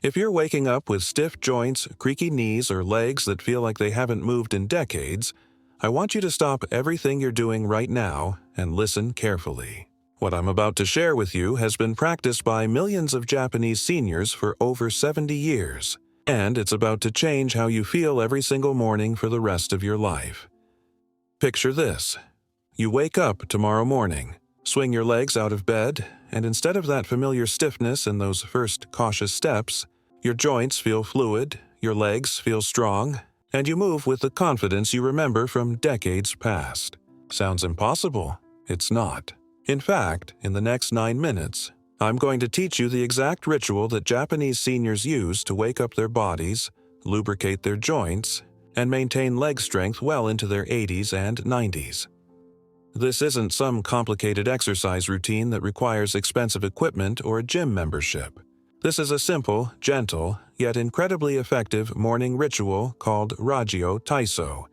If you're waking up with stiff joints, creaky knees, or legs that feel like they haven't moved in decades, I want you to stop everything you're doing right now and listen carefully. What I'm about to share with you has been practiced by millions of Japanese seniors for over 70 years, and it's about to change how you feel every single morning for the rest of your life. Picture this. You wake up tomorrow morning, swing your legs out of bed, and instead of that familiar stiffness in those first cautious steps, your joints feel fluid, your legs feel strong, and you move with the confidence you remember from decades past. Sounds impossible? It's not. In fact, in the next 9 minutes, I'm going to teach you the exact ritual that Japanese seniors use to wake up their bodies, lubricate their joints, and maintain leg strength well into their 80s and 90s. This isn't some complicated exercise routine that requires expensive equipment or a gym membership. This is a simple, gentle, yet incredibly effective morning ritual called Rajio Taiso,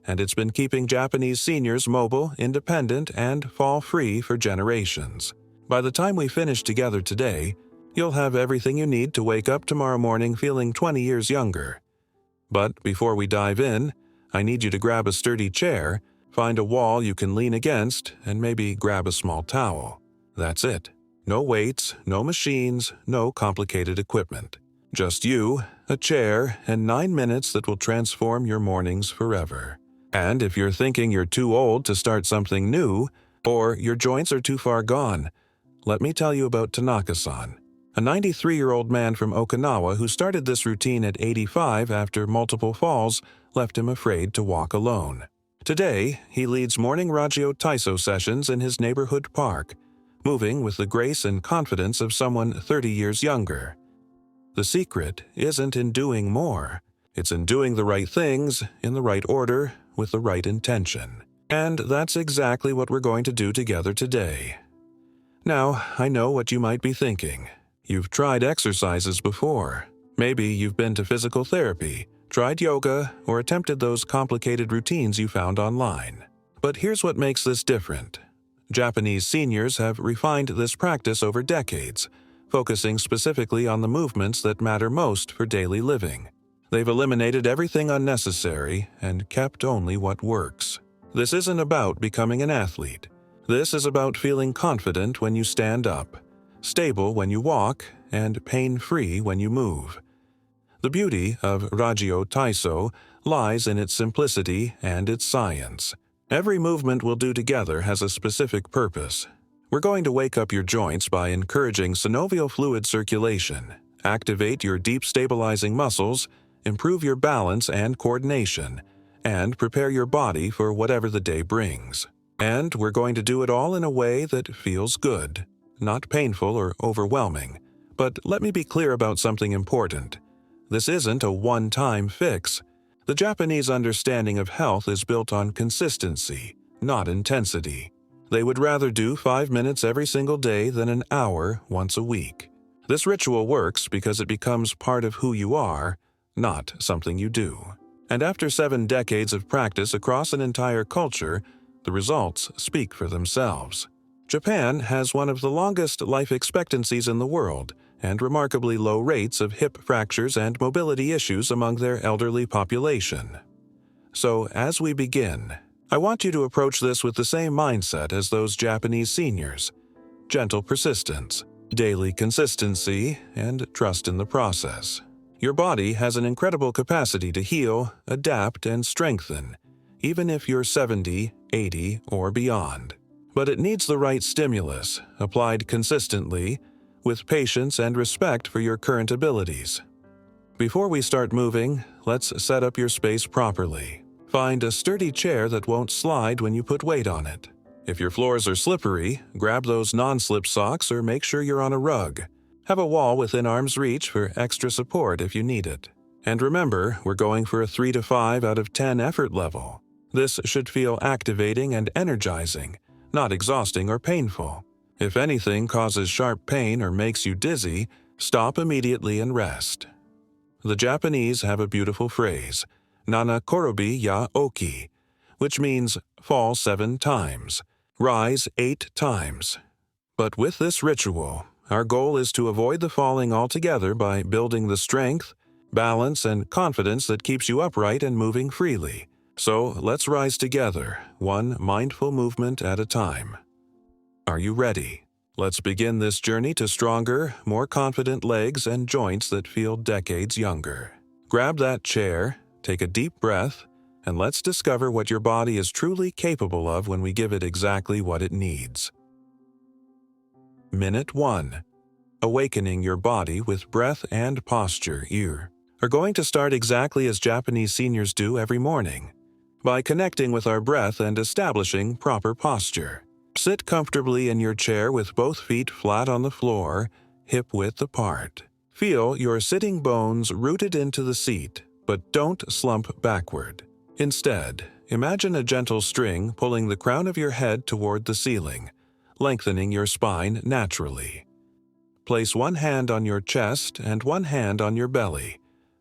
and it's been keeping Japanese seniors mobile, independent, and fall-free for generations. By the time we finish together today, you'll have everything you need to wake up tomorrow morning feeling 20 years younger. But before we dive in, I need you to grab a sturdy chair, find a wall you can lean against, and maybe grab a small towel. That's it. No weights, no machines, no complicated equipment. Just you, a chair, and 9 minutes that will transform your mornings forever. And if you're thinking you're too old to start something new, or your joints are too far gone, let me tell you about Tanaka-san, a 93-year-old man from Okinawa who started this routine at 85 after multiple falls left him afraid to walk alone. Today, he leads morning Rajio Taiso sessions in his neighborhood park, moving with the grace and confidence of someone 30 years younger. The secret isn't in doing more. It's in doing the right things, in the right order, with the right intention. And that's exactly what we're going to do together today. Now, I know what you might be thinking. You've tried exercises before. Maybe you've been to physical therapy, tried yoga, or attempted those complicated routines you found online. But here's what makes this different. Japanese seniors have refined this practice over decades, focusing specifically on the movements that matter most for daily living. They've eliminated everything unnecessary and kept only what works. This isn't about becoming an athlete. This is about feeling confident when you stand up, stable when you walk, and pain-free when you move. The beauty of Rajio Taiso lies in its simplicity and its science. Every movement we'll do together has a specific purpose. We're going to wake up your joints by encouraging synovial fluid circulation, activate your deep stabilizing muscles, improve your balance and coordination, and prepare your body for whatever the day brings. And we're going to do it all in a way that feels good, not painful or overwhelming. But let me be clear about something important. This isn't a one-time fix. The Japanese understanding of health is built on consistency, not intensity. They would rather do 5 minutes every single day than an hour once a week. This ritual works because it becomes part of who you are, not something you do. And after 7 decades of practice across an entire culture, the results speak for themselves. Japan has one of the longest life expectancies in the world and remarkably low rates of hip fractures and mobility issues among their elderly population. So, as we begin, I want you to approach this with the same mindset as those Japanese seniors: gentle persistence, daily consistency, and trust in the process. Your body has an incredible capacity to heal, adapt, and strengthen, even if you're 70, 80, or beyond. But it needs the right stimulus, applied consistently, with patience and respect for your current abilities. Before we start moving, let's set up your space properly. Find a sturdy chair that won't slide when you put weight on it. If your floors are slippery, grab those non-slip socks or make sure you're on a rug. Have a wall within arm's reach for extra support if you need it. And remember, we're going for a 3 to 5 out of 10 effort level. This should feel activating and energizing, not exhausting or painful. If anything causes sharp pain or makes you dizzy, stop immediately and rest. The Japanese have a beautiful phrase, nana korobi ya oki, which means fall 7 times, rise 8 times. But with this ritual, our goal is to avoid the falling altogether by building the strength, balance, and confidence that keeps you upright and moving freely. So let's rise together, one mindful movement at a time. Are you ready? Let's begin this journey to stronger, more confident legs and joints that feel decades younger. Grab that chair, take a deep breath, and let's discover what your body is truly capable of when we give it exactly what it needs. Minute 1. Awakening your body with breath and posture. You are going to start exactly as Japanese seniors do every morning, by connecting with our breath and establishing proper posture. Sit comfortably in your chair with both feet flat on the floor, hip-width apart. Feel your sitting bones rooted into the seat, but don't slump backward. Instead, imagine a gentle string pulling the crown of your head toward the ceiling, lengthening your spine naturally. Place one hand on your chest and one hand on your belly,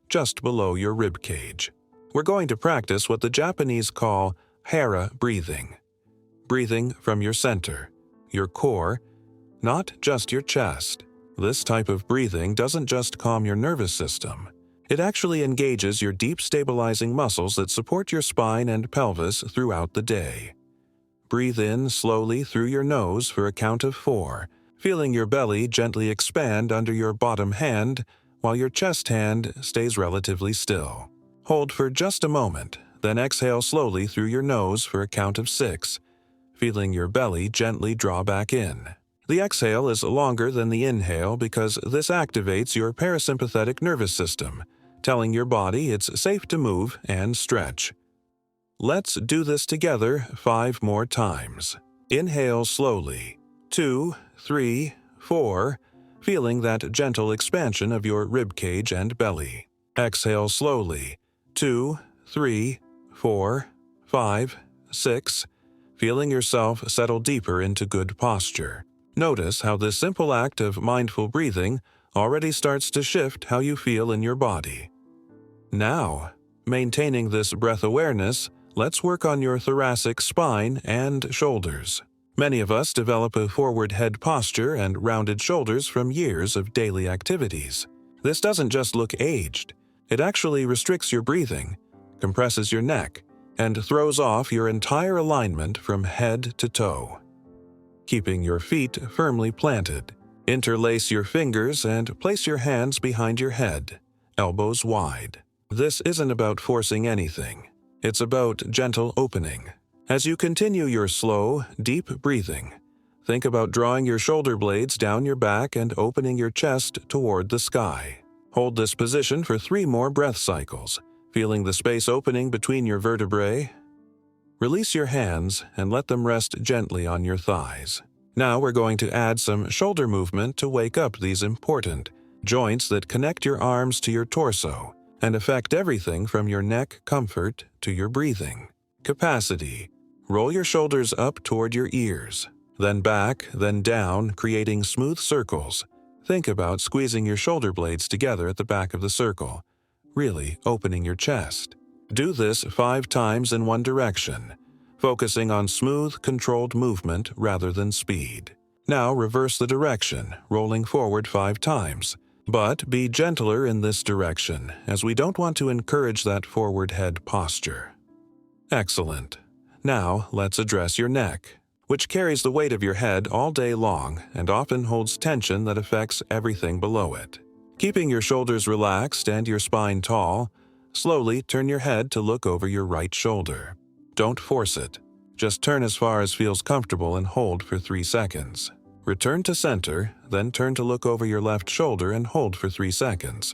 just below your rib cage. We're going to practice what the Japanese call hara breathing. Breathing from your center, your core, not just your chest. This type of breathing doesn't just calm your nervous system. It actually engages your deep stabilizing muscles that support your spine and pelvis throughout the day. Breathe in slowly through your nose for a count of 4, feeling your belly gently expand under your bottom hand while your chest hand stays relatively still. Hold for just a moment, then exhale slowly through your nose for a count of 6, feeling your belly gently draw back in. The exhale is longer than the inhale because this activates your parasympathetic nervous system, telling your body it's safe to move and stretch. Let's do this together 5 more times. Inhale slowly. 2, 3, 4, feeling that gentle expansion of your rib cage and belly. Exhale slowly. 2, 3, 4, 5, 6, feeling yourself settle deeper into good posture. Notice how this simple act of mindful breathing already starts to shift how you feel in your body. Now, maintaining this breath awareness, let's work on your thoracic spine and shoulders. Many of us develop a forward head posture and rounded shoulders from years of daily activities. This doesn't just look aged. It actually restricts your breathing, compresses your neck, and throws off your entire alignment from head to toe. Keeping your feet firmly planted, interlace your fingers and place your hands behind your head, elbows wide. This isn't about forcing anything. It's about gentle opening. As you continue your slow, deep breathing, think about drawing your shoulder blades down your back and opening your chest toward the sky. Hold this position for 3 more breath cycles, feeling the space opening between your vertebrae. Release your hands and let them rest gently on your thighs. Now we're going to add some shoulder movement to wake up these important joints that connect your arms to your torso and affect everything from your neck comfort to your breathing. Capacity. Roll your shoulders up toward your ears, then back, then down, creating smooth circles. Think about squeezing your shoulder blades together at the back of the circle, really opening your chest. Do this 5 times in one direction, focusing on smooth, controlled movement rather than speed. Now reverse the direction, rolling forward 5 times. But be gentler in this direction, as we don't want to encourage that forward head posture. Excellent. Now let's address your neck, which carries the weight of your head all day long and often holds tension that affects everything below it. Keeping your shoulders relaxed and your spine tall, slowly turn your head to look over your right shoulder. Don't force it. Just turn as far as feels comfortable and hold for 3 seconds. Return to center, then turn to look over your left shoulder and hold for 3 seconds.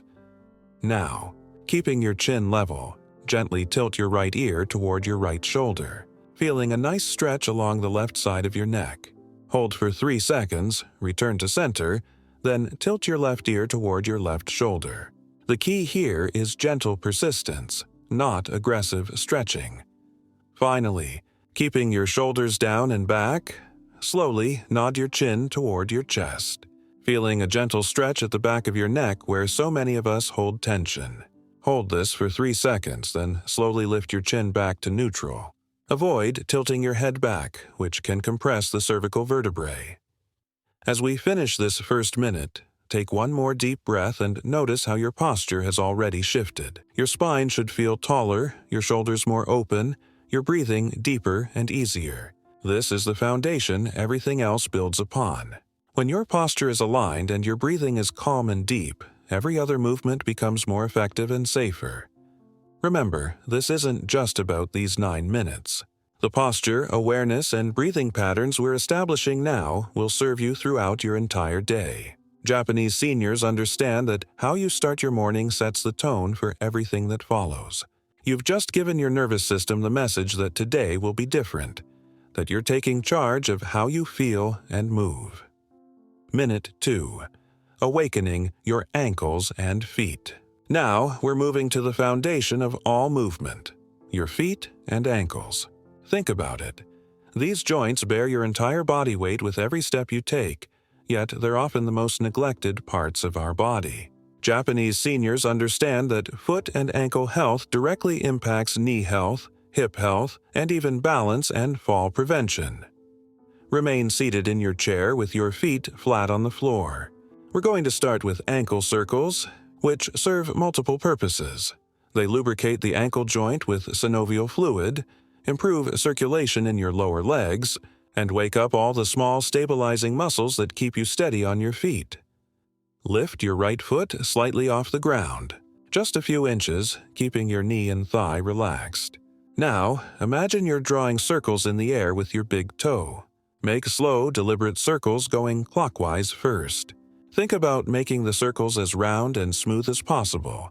Now, keeping your chin level, gently tilt your right ear toward your right shoulder, feeling a nice stretch along the left side of your neck. Hold for 3 seconds, return to center, then tilt your left ear toward your left shoulder. The key here is gentle persistence, not aggressive stretching. Finally, keeping your shoulders down and back, slowly nod your chin toward your chest, feeling a gentle stretch at the back of your neck where so many of us hold tension. Hold this for 3 seconds, then slowly lift your chin back to neutral. Avoid tilting your head back, which can compress the cervical vertebrae. As we finish this first minute, take one more deep breath and notice how your posture has already shifted. Your spine should feel taller, your shoulders more open, your breathing deeper and easier. This is the foundation everything else builds upon. When your posture is aligned and your breathing is calm and deep, every other movement becomes more effective and safer. Remember, this isn't just about these 9 minutes. The posture, awareness, and breathing patterns we're establishing now will serve you throughout your entire day. Japanese seniors understand that how you start your morning sets the tone for everything that follows. You've just given your nervous system the message that today will be different, that you're taking charge of how you feel and move. Minute 2. Awakening your ankles and feet. Now we're moving to the foundation of all movement, your feet and ankles. Think about it. These joints bear your entire body weight with every step you take, yet they're often the most neglected parts of our body. Japanese seniors understand that foot and ankle health directly impacts knee health, hip health, and even balance and fall prevention. Remain seated in your chair with your feet flat on the floor. We're going to start with ankle circles, which serve multiple purposes. They lubricate the ankle joint with synovial fluid, improve circulation in your lower legs, and wake up all the small stabilizing muscles that keep you steady on your feet. Lift your right foot slightly off the ground, just a few inches, keeping your knee and thigh relaxed. Now, imagine you're drawing circles in the air with your big toe. Make slow, deliberate circles going clockwise first. Think about making the circles as round and smooth as possible,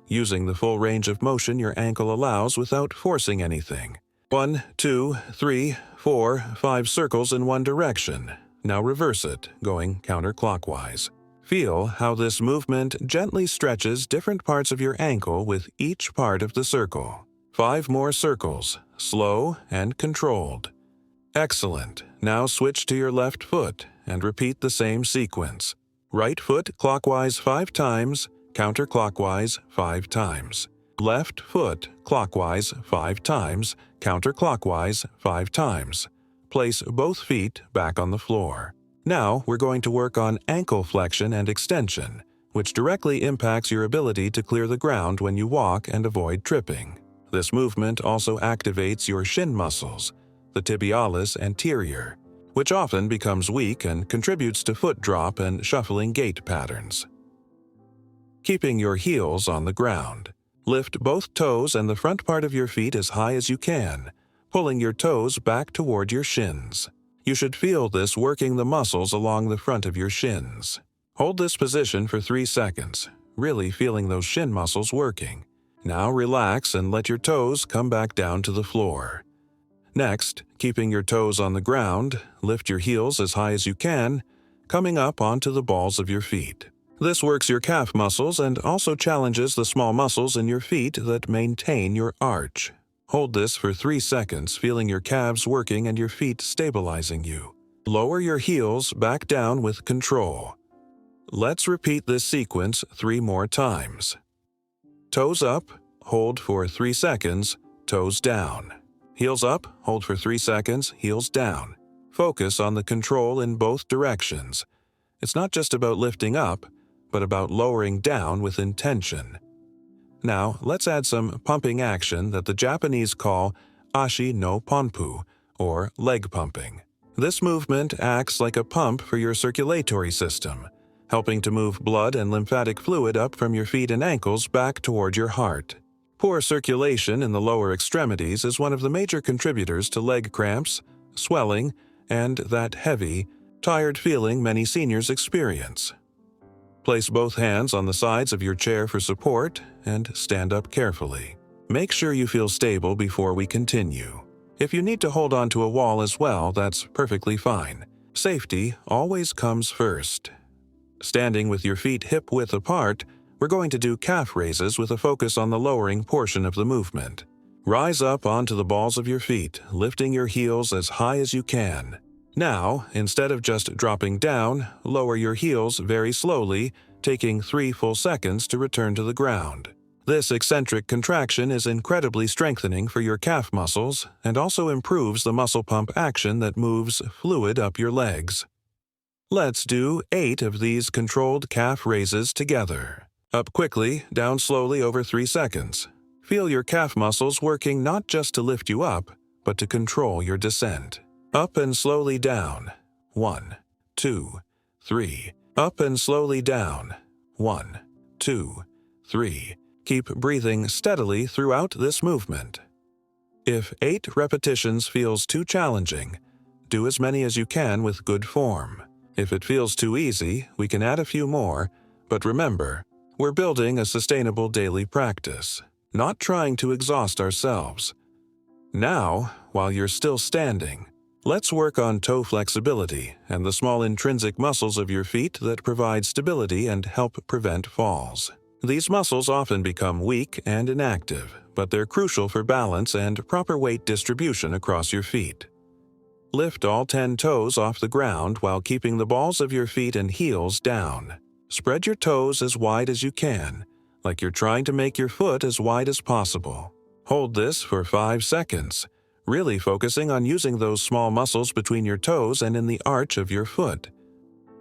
using the full range of motion your ankle allows without forcing anything. 1, 2, 3, 4, 5 circles in one direction. Now reverse it, going counterclockwise. Feel how this movement gently stretches different parts of your ankle with each part of the circle. 5 more circles, slow and controlled. Excellent. Now switch to your left foot and repeat the same sequence. Right foot clockwise 5 times, counterclockwise 5 times. Left foot clockwise 5 times, counterclockwise 5 times. Place both feet back on the floor. Now we're going to work on ankle flexion and extension, which directly impacts your ability to clear the ground when you walk and avoid tripping. This movement also activates your shin muscles, the tibialis anterior, which often becomes weak and contributes to foot drop and shuffling gait patterns. Keeping your heels on the ground. Lift both toes and the front part of your feet as high as you can, pulling your toes back toward your shins. You should feel this working the muscles along the front of your shins. Hold this position for 3 seconds, really feeling those shin muscles working. Now relax and let your toes come back down to the floor. Next, keeping your toes on the ground, lift your heels as high as you can, coming up onto the balls of your feet. This works your calf muscles and also challenges the small muscles in your feet that maintain your arch. Hold this for 3 seconds, feeling your calves working and your feet stabilizing you. Lower your heels back down with control. Let's repeat this sequence 3 more times. Toes up, hold for 3 seconds, toes down. Heels up, hold for 3 seconds, heels down. Focus on the control in both directions. It's not just about lifting up, but about lowering down with intention. Now, let's add some pumping action that the Japanese call ashi no ponpu, or leg pumping. This movement acts like a pump for your circulatory system, helping to move blood and lymphatic fluid up from your feet and ankles back toward your heart. Poor circulation in the lower extremities is one of the major contributors to leg cramps, swelling, and that heavy, tired feeling many seniors experience. Place both hands on the sides of your chair for support and stand up carefully. Make sure you feel stable before we continue. If you need to hold on to a wall as well, that's perfectly fine. Safety always comes first. Standing with your feet hip-width apart, we're going to do calf raises with a focus on the lowering portion of the movement. Rise up onto the balls of your feet, lifting your heels as high as you can. Now, instead of just dropping down, lower your heels very slowly, taking 3 full seconds to return to the ground. This eccentric contraction is incredibly strengthening for your calf muscles and also improves the muscle pump action that moves fluid up your legs. Let's do 8 of these controlled calf raises together. Up quickly, down slowly over 3 seconds. Feel your calf muscles working not just to lift you up, but to control your descent. Up and slowly down. 1, 2, 3. Up and slowly down. 1, 2, 3. Keep breathing steadily throughout this movement. If 8 repetitions feels too challenging, do as many as you can with good form. If it feels too easy, we can add a few more, but remember, we're building a sustainable daily practice, not trying to exhaust ourselves. Now, while you're still standing, let's work on toe flexibility and the small intrinsic muscles of your feet that provide stability and help prevent falls. These muscles often become weak and inactive, but they're crucial for balance and proper weight distribution across your feet. Lift all 10 toes off the ground while keeping the balls of your feet and heels down. Spread your toes as wide as you can, like you're trying to make your foot as wide as possible. Hold this for 5 seconds, really focusing on using those small muscles between your toes and in the arch of your foot.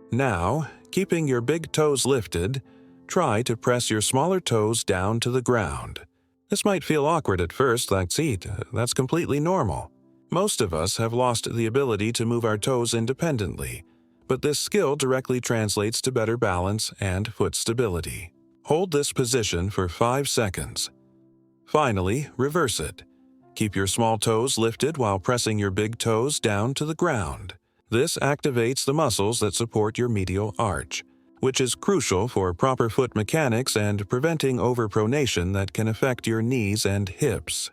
Now, keeping your big toes lifted, try to press your smaller toes down to the ground. This might feel awkward at first, that's completely normal. Most of us have lost the ability to move our toes independently, but this skill directly translates to better balance and foot stability. Hold this position for 5 seconds. Finally, reverse it. Keep your small toes lifted while pressing your big toes down to the ground. This activates the muscles that support your medial arch, which is crucial for proper foot mechanics and preventing overpronation that can affect your knees and hips.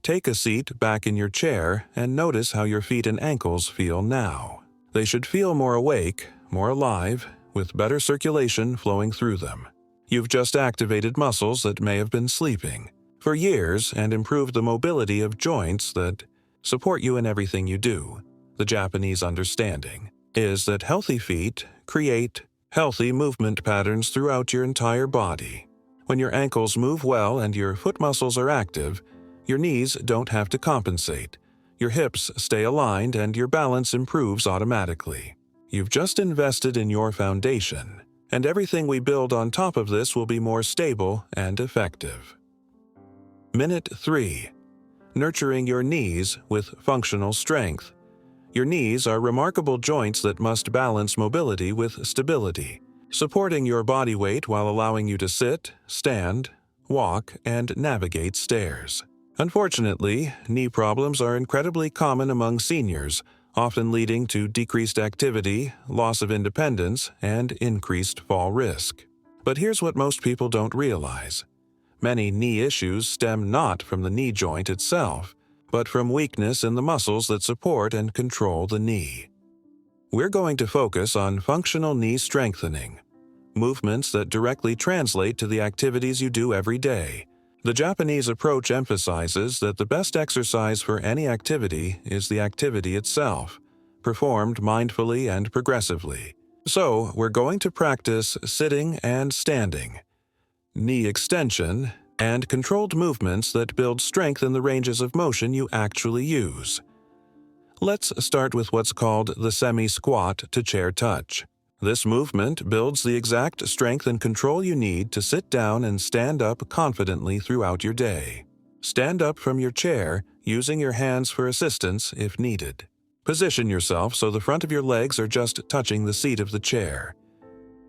Take a seat back in your chair and notice how your feet and ankles feel now. They should feel more awake, more alive, with better circulation flowing through them. You've just activated muscles that may have been sleeping for years and improved the mobility of joints that support you in everything you do. The Japanese understanding is that healthy feet create healthy movement patterns throughout your entire body. When your ankles move well and your foot muscles are active, your knees don't have to compensate. Your hips stay aligned and your balance improves automatically. You've just invested in your foundation, and everything we build on top of this will be more stable and effective. Minute 3. Nurturing your knees with functional strength. Your knees are remarkable joints that must balance mobility with stability, supporting your body weight while allowing you to sit, stand, walk, and navigate stairs. Unfortunately, knee problems are incredibly common among seniors, often leading to decreased activity, loss of independence, and increased fall risk. But here's what most people don't realize. Many knee issues stem not from the knee joint itself, but from weakness in the muscles that support and control the knee. We're going to focus on functional knee strengthening, movements that directly translate to the activities you do every day. The Japanese approach emphasizes that the best exercise for any activity is the activity itself, performed mindfully and progressively. So, we're going to practice sitting and standing, knee extension, and controlled movements that build strength in the ranges of motion you actually use. Let's start with what's called the semi-squat to chair touch. This movement builds the exact strength and control you need to sit down and stand up confidently throughout your day. Stand up from your chair, using your hands for assistance if needed. Position yourself so the front of your legs are just touching the seat of the chair.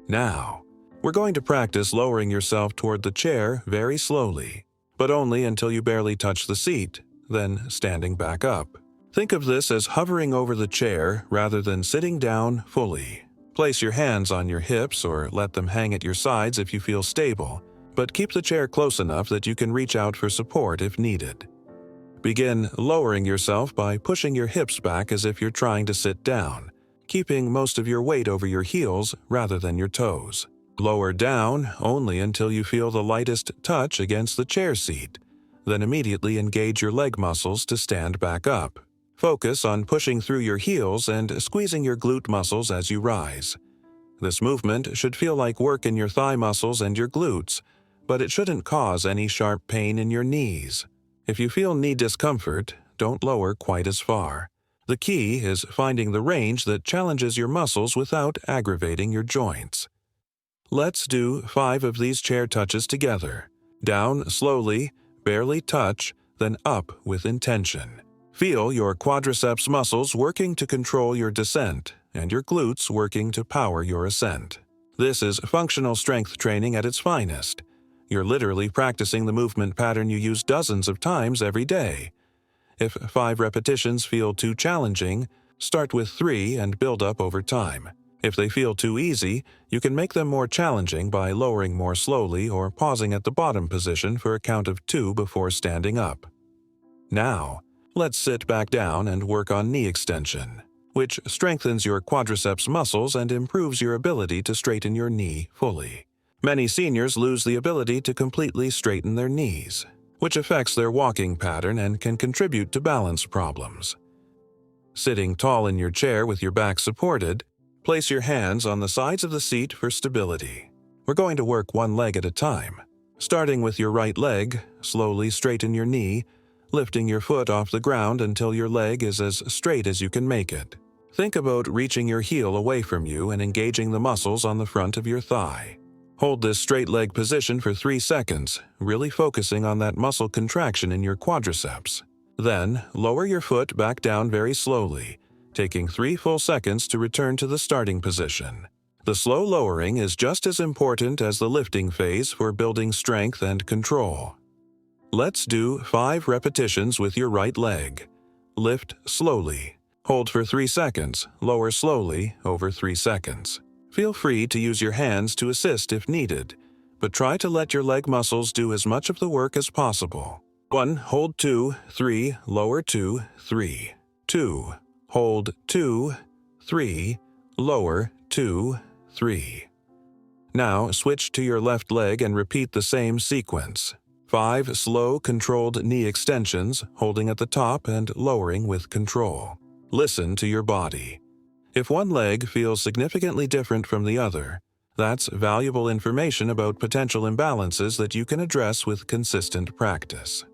Now, we're going to practice lowering yourself toward the chair very slowly, but only until you barely touch the seat, then standing back up. Think of this as hovering over the chair rather than sitting down fully. Place your hands on your hips or let them hang at your sides if you feel stable, but keep the chair close enough that you can reach out for support if needed. Begin lowering yourself by pushing your hips back as if you're trying to sit down, keeping most of your weight over your heels rather than your toes. Lower down only until you feel the lightest touch against the chair seat, then immediately engage your leg muscles to stand back up. Focus on pushing through your heels and squeezing your glute muscles as you rise. This movement should feel like work in your thigh muscles and your glutes, but it shouldn't cause any sharp pain in your knees. If you feel knee discomfort, don't lower quite as far. The key is finding the range that challenges your muscles without aggravating your joints. Let's do 5 of these chair touches together. Down slowly, barely touch, then up with intention. Feel your quadriceps muscles working to control your descent and your glutes working to power your ascent. This is functional strength training at its finest. You're literally practicing the movement pattern you use dozens of times every day. If 5 repetitions feel too challenging, start with 3 and build up over time. If they feel too easy, you can make them more challenging by lowering more slowly or pausing at the bottom position for a count of 2 before standing up. Now, let's sit back down and work on knee extension, which strengthens your quadriceps muscles and improves your ability to straighten your knee fully. Many seniors lose the ability to completely straighten their knees, which affects their walking pattern and can contribute to balance problems. Sitting tall in your chair with your back supported, place your hands on the sides of the seat for stability. We're going to work one leg at a time. Starting with your right leg, slowly straighten your knee, lifting your foot off the ground until your leg is as straight as you can make it. Think about reaching your heel away from you and engaging the muscles on the front of your thigh. Hold this straight leg position for 3 seconds, really focusing on that muscle contraction in your quadriceps. Then, lower your foot back down very slowly, taking 3 full seconds to return to the starting position. The slow lowering is just as important as the lifting phase for building strength and control. Let's do 5 repetitions with your right leg. Lift slowly. Hold for 3 seconds, lower slowly over 3 seconds. Feel free to use your hands to assist if needed, but try to let your leg muscles do as much of the work as possible. 1. Hold 2, 3, lower 2, 3. 2. Hold 2, 3, lower 2, 3. Now switch to your left leg and repeat the same sequence. 5 slow, controlled knee extensions, holding at the top and lowering with control. Listen to your body. If one leg feels significantly different from the other, that's valuable information about potential imbalances that you can address with consistent practice.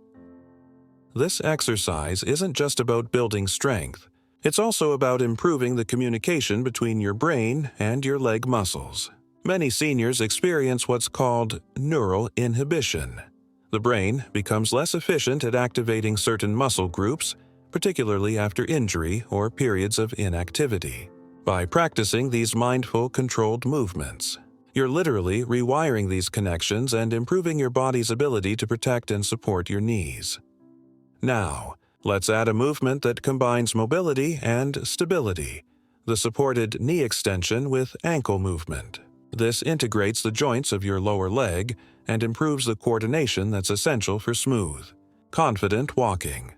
This exercise isn't just about building strength. It's also about improving the communication between your brain and your leg muscles. Many seniors experience what's called neural inhibition. The brain becomes less efficient at activating certain muscle groups, particularly after injury or periods of inactivity. By practicing these mindful, controlled movements, you're literally rewiring these connections and improving your body's ability to protect and support your knees. Now, let's add a movement that combines mobility and stability, the supported knee extension with ankle movement. This integrates the joints of your lower leg and improves the coordination that's essential for smooth, confident walking.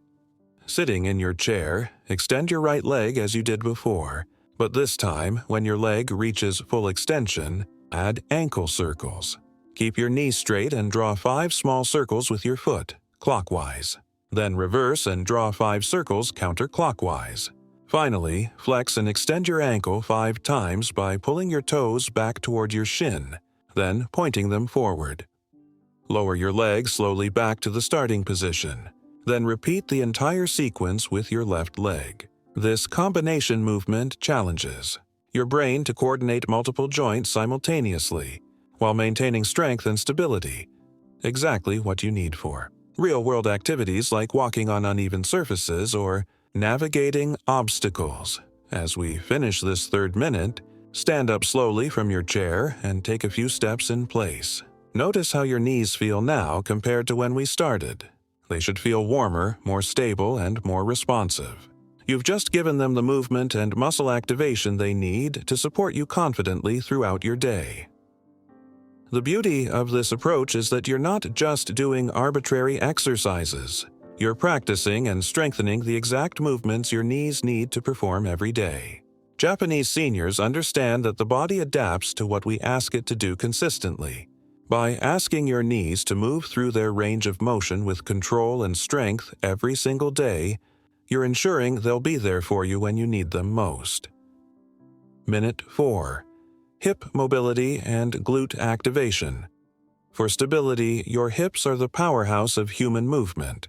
Sitting in your chair, extend your right leg as you did before, but this time, when your leg reaches full extension, add ankle circles. Keep your knee straight and draw 5 small circles with your foot, clockwise. Then reverse and draw 5 circles counterclockwise. Finally, flex and extend your ankle 5 times by pulling your toes back toward your shin, then pointing them forward. Lower your leg slowly back to the starting position. Then repeat the entire sequence with your left leg. This combination movement challenges your brain to coordinate multiple joints simultaneously while maintaining strength and stability, exactly what you need for real-world activities like walking on uneven surfaces or navigating obstacles. As we finish this 3rd minute, stand up slowly from your chair and take a few steps in place. Notice how your knees feel now compared to when we started. They should feel warmer, more stable, and more responsive. You've just given them the movement and muscle activation they need to support you confidently throughout your day. The beauty of this approach is that you're not just doing arbitrary exercises. You're practicing and strengthening the exact movements your knees need to perform every day. Japanese seniors understand that the body adapts to what we ask it to do consistently. By asking your knees to move through their range of motion with control and strength every single day, you're ensuring they'll be there for you when you need them most. Minute 4. Hip mobility and glute activation. For stability, your hips are the powerhouse of human movement.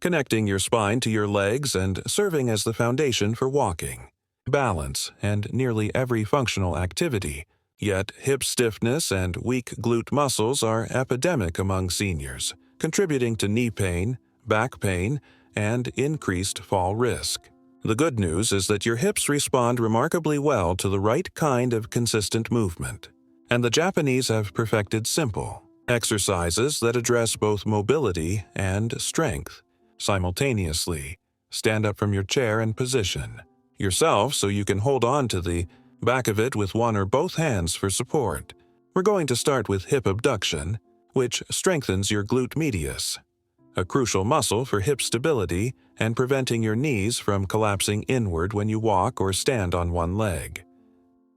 connecting your spine to your legs and serving as the foundation for walking, balance, and nearly every functional activity. Yet hip stiffness and weak glute muscles are epidemic among seniors, contributing to knee pain, back pain, and increased fall risk. The good news is that your hips respond remarkably well to the right kind of consistent movement, and the Japanese have perfected simple exercises that address both mobility and strength simultaneously. Stand up from your chair and position yourself so you can hold on to the back of it with one or both hands for support. We're going to start with hip abduction, which strengthens your glute medius, a crucial muscle for hip stability and preventing your knees from collapsing inward when you walk or stand on one leg.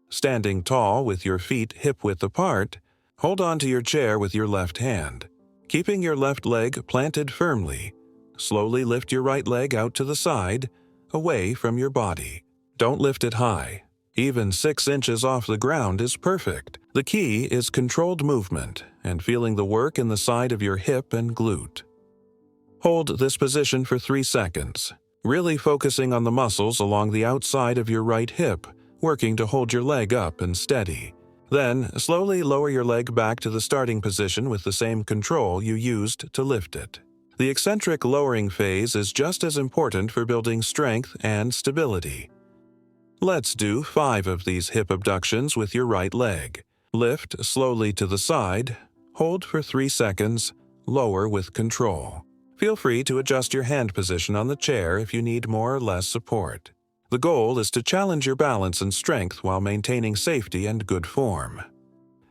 Standing tall with your feet hip-width apart, hold on to your chair with your left hand. Keeping your left leg planted firmly, slowly lift your right leg out to the side, away from your body. Don't lift it high. Even 6 inches off the ground is perfect. The key is controlled movement and feeling the work in the side of your hip and glute. Hold this position for 3 seconds, really focusing on the muscles along the outside of your right hip, working to hold your leg up and steady. Then, slowly lower your leg back to the starting position with the same control you used to lift it. The eccentric lowering phase is just as important for building strength and stability. Let's do 5 of these hip abductions with your right leg. Lift slowly to the side, hold for 3 seconds, lower with control. Feel free to adjust your hand position on the chair if you need more or less support. The goal is to challenge your balance and strength while maintaining safety and good form.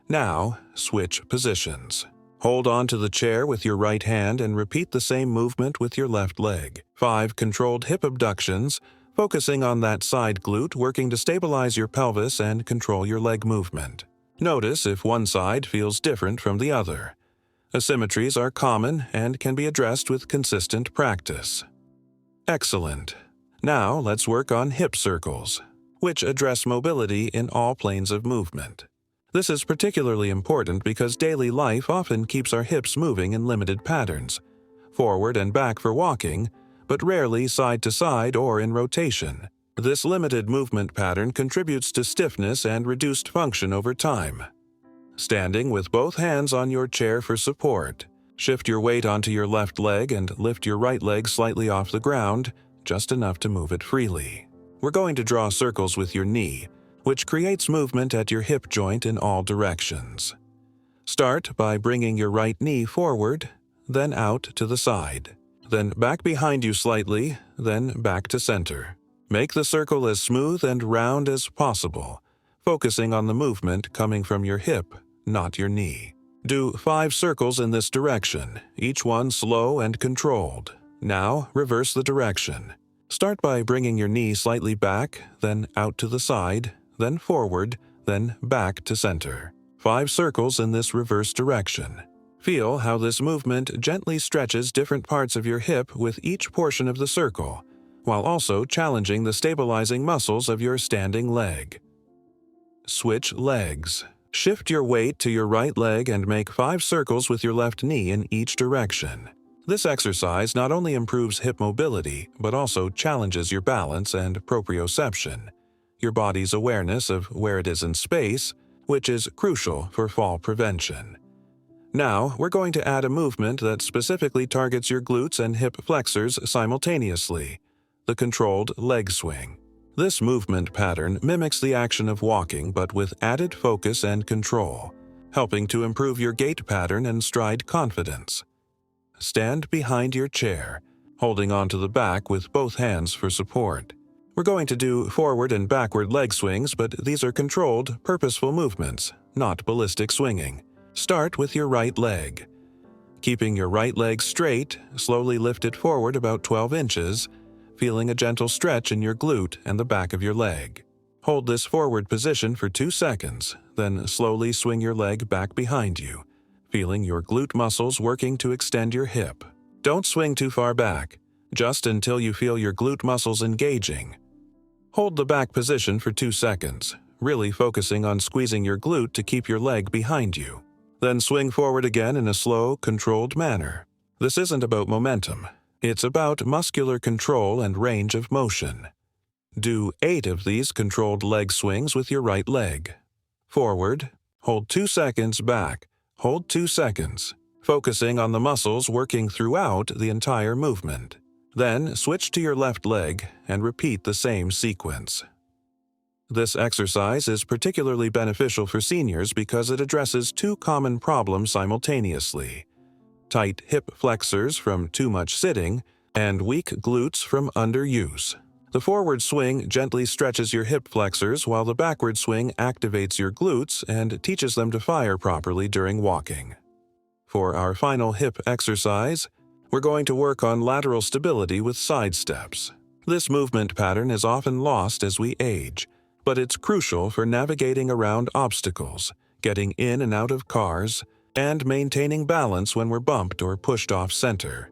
Now, switch positions. Hold on to the chair with your right hand and repeat the same movement with your left leg. 5 controlled hip abductions, focusing on that side glute, working to stabilize your pelvis and control your leg movement. Notice if one side feels different from the other. Asymmetries are common and can be addressed with consistent practice. Excellent. Now let's work on hip circles, which address mobility in all planes of movement. This is particularly important because daily life often keeps our hips moving in limited patterns, forward and back for walking, but rarely side to side or in rotation. This limited movement pattern contributes to stiffness and reduced function over time. Standing with both hands on your chair for support, shift your weight onto your left leg and lift your right leg slightly off the ground, just enough to move it freely. We're going to draw circles with your knee, which creates movement at your hip joint in all directions. Start by bringing your right knee forward, then out to the side, then back behind you slightly, then back to center. Make the circle as smooth and round as possible, focusing on the movement coming from your hip, not your knee. Do 5 circles in this direction, each one slow and controlled. Now, reverse the direction. Start by bringing your knee slightly back, then out to the side, then forward, then back to center. 5 circles in this reverse direction. Feel how this movement gently stretches different parts of your hip with each portion of the circle, while also challenging the stabilizing muscles of your standing leg. Switch legs. Shift your weight to your right leg and make 5 circles with your left knee in each direction. This exercise not only improves hip mobility, but also challenges your balance and proprioception, your body's awareness of where it is in space, which is crucial for fall prevention. Now, we're going to add a movement that specifically targets your glutes and hip flexors simultaneously, the controlled leg swing. This movement pattern mimics the action of walking but with added focus and control, helping to improve your gait pattern and stride confidence. Stand behind your chair, holding onto the back with both hands for support. We're going to do forward and backward leg swings, but these are controlled, purposeful movements, not ballistic swinging. Start with your right leg. Keeping your right leg straight, slowly lift it forward about 12 inches, feeling a gentle stretch in your glute and the back of your leg. Hold this forward position for 2 seconds, then slowly swing your leg back behind you, feeling your glute muscles working to extend your hip. Don't swing too far back, just until you feel your glute muscles engaging. Hold the back position for 2 seconds, really focusing on squeezing your glute to keep your leg behind you. Then swing forward again in a slow, controlled manner. This isn't about momentum. It's about muscular control and range of motion. Do 8 of these controlled leg swings with your right leg. Forward, hold 2 seconds, back, hold 2 seconds, focusing on the muscles working throughout the entire movement. Then switch to your left leg and repeat the same sequence. This exercise is particularly beneficial for seniors because it addresses 2 common problems simultaneously: tight hip flexors from too much sitting and weak glutes from underuse. The forward swing gently stretches your hip flexors while the backward swing activates your glutes and teaches them to fire properly during walking. For our final hip exercise, we're going to work on lateral stability with side steps. This movement pattern is often lost as we age, but it's crucial for navigating around obstacles, getting in and out of cars, and maintaining balance when we're bumped or pushed off center.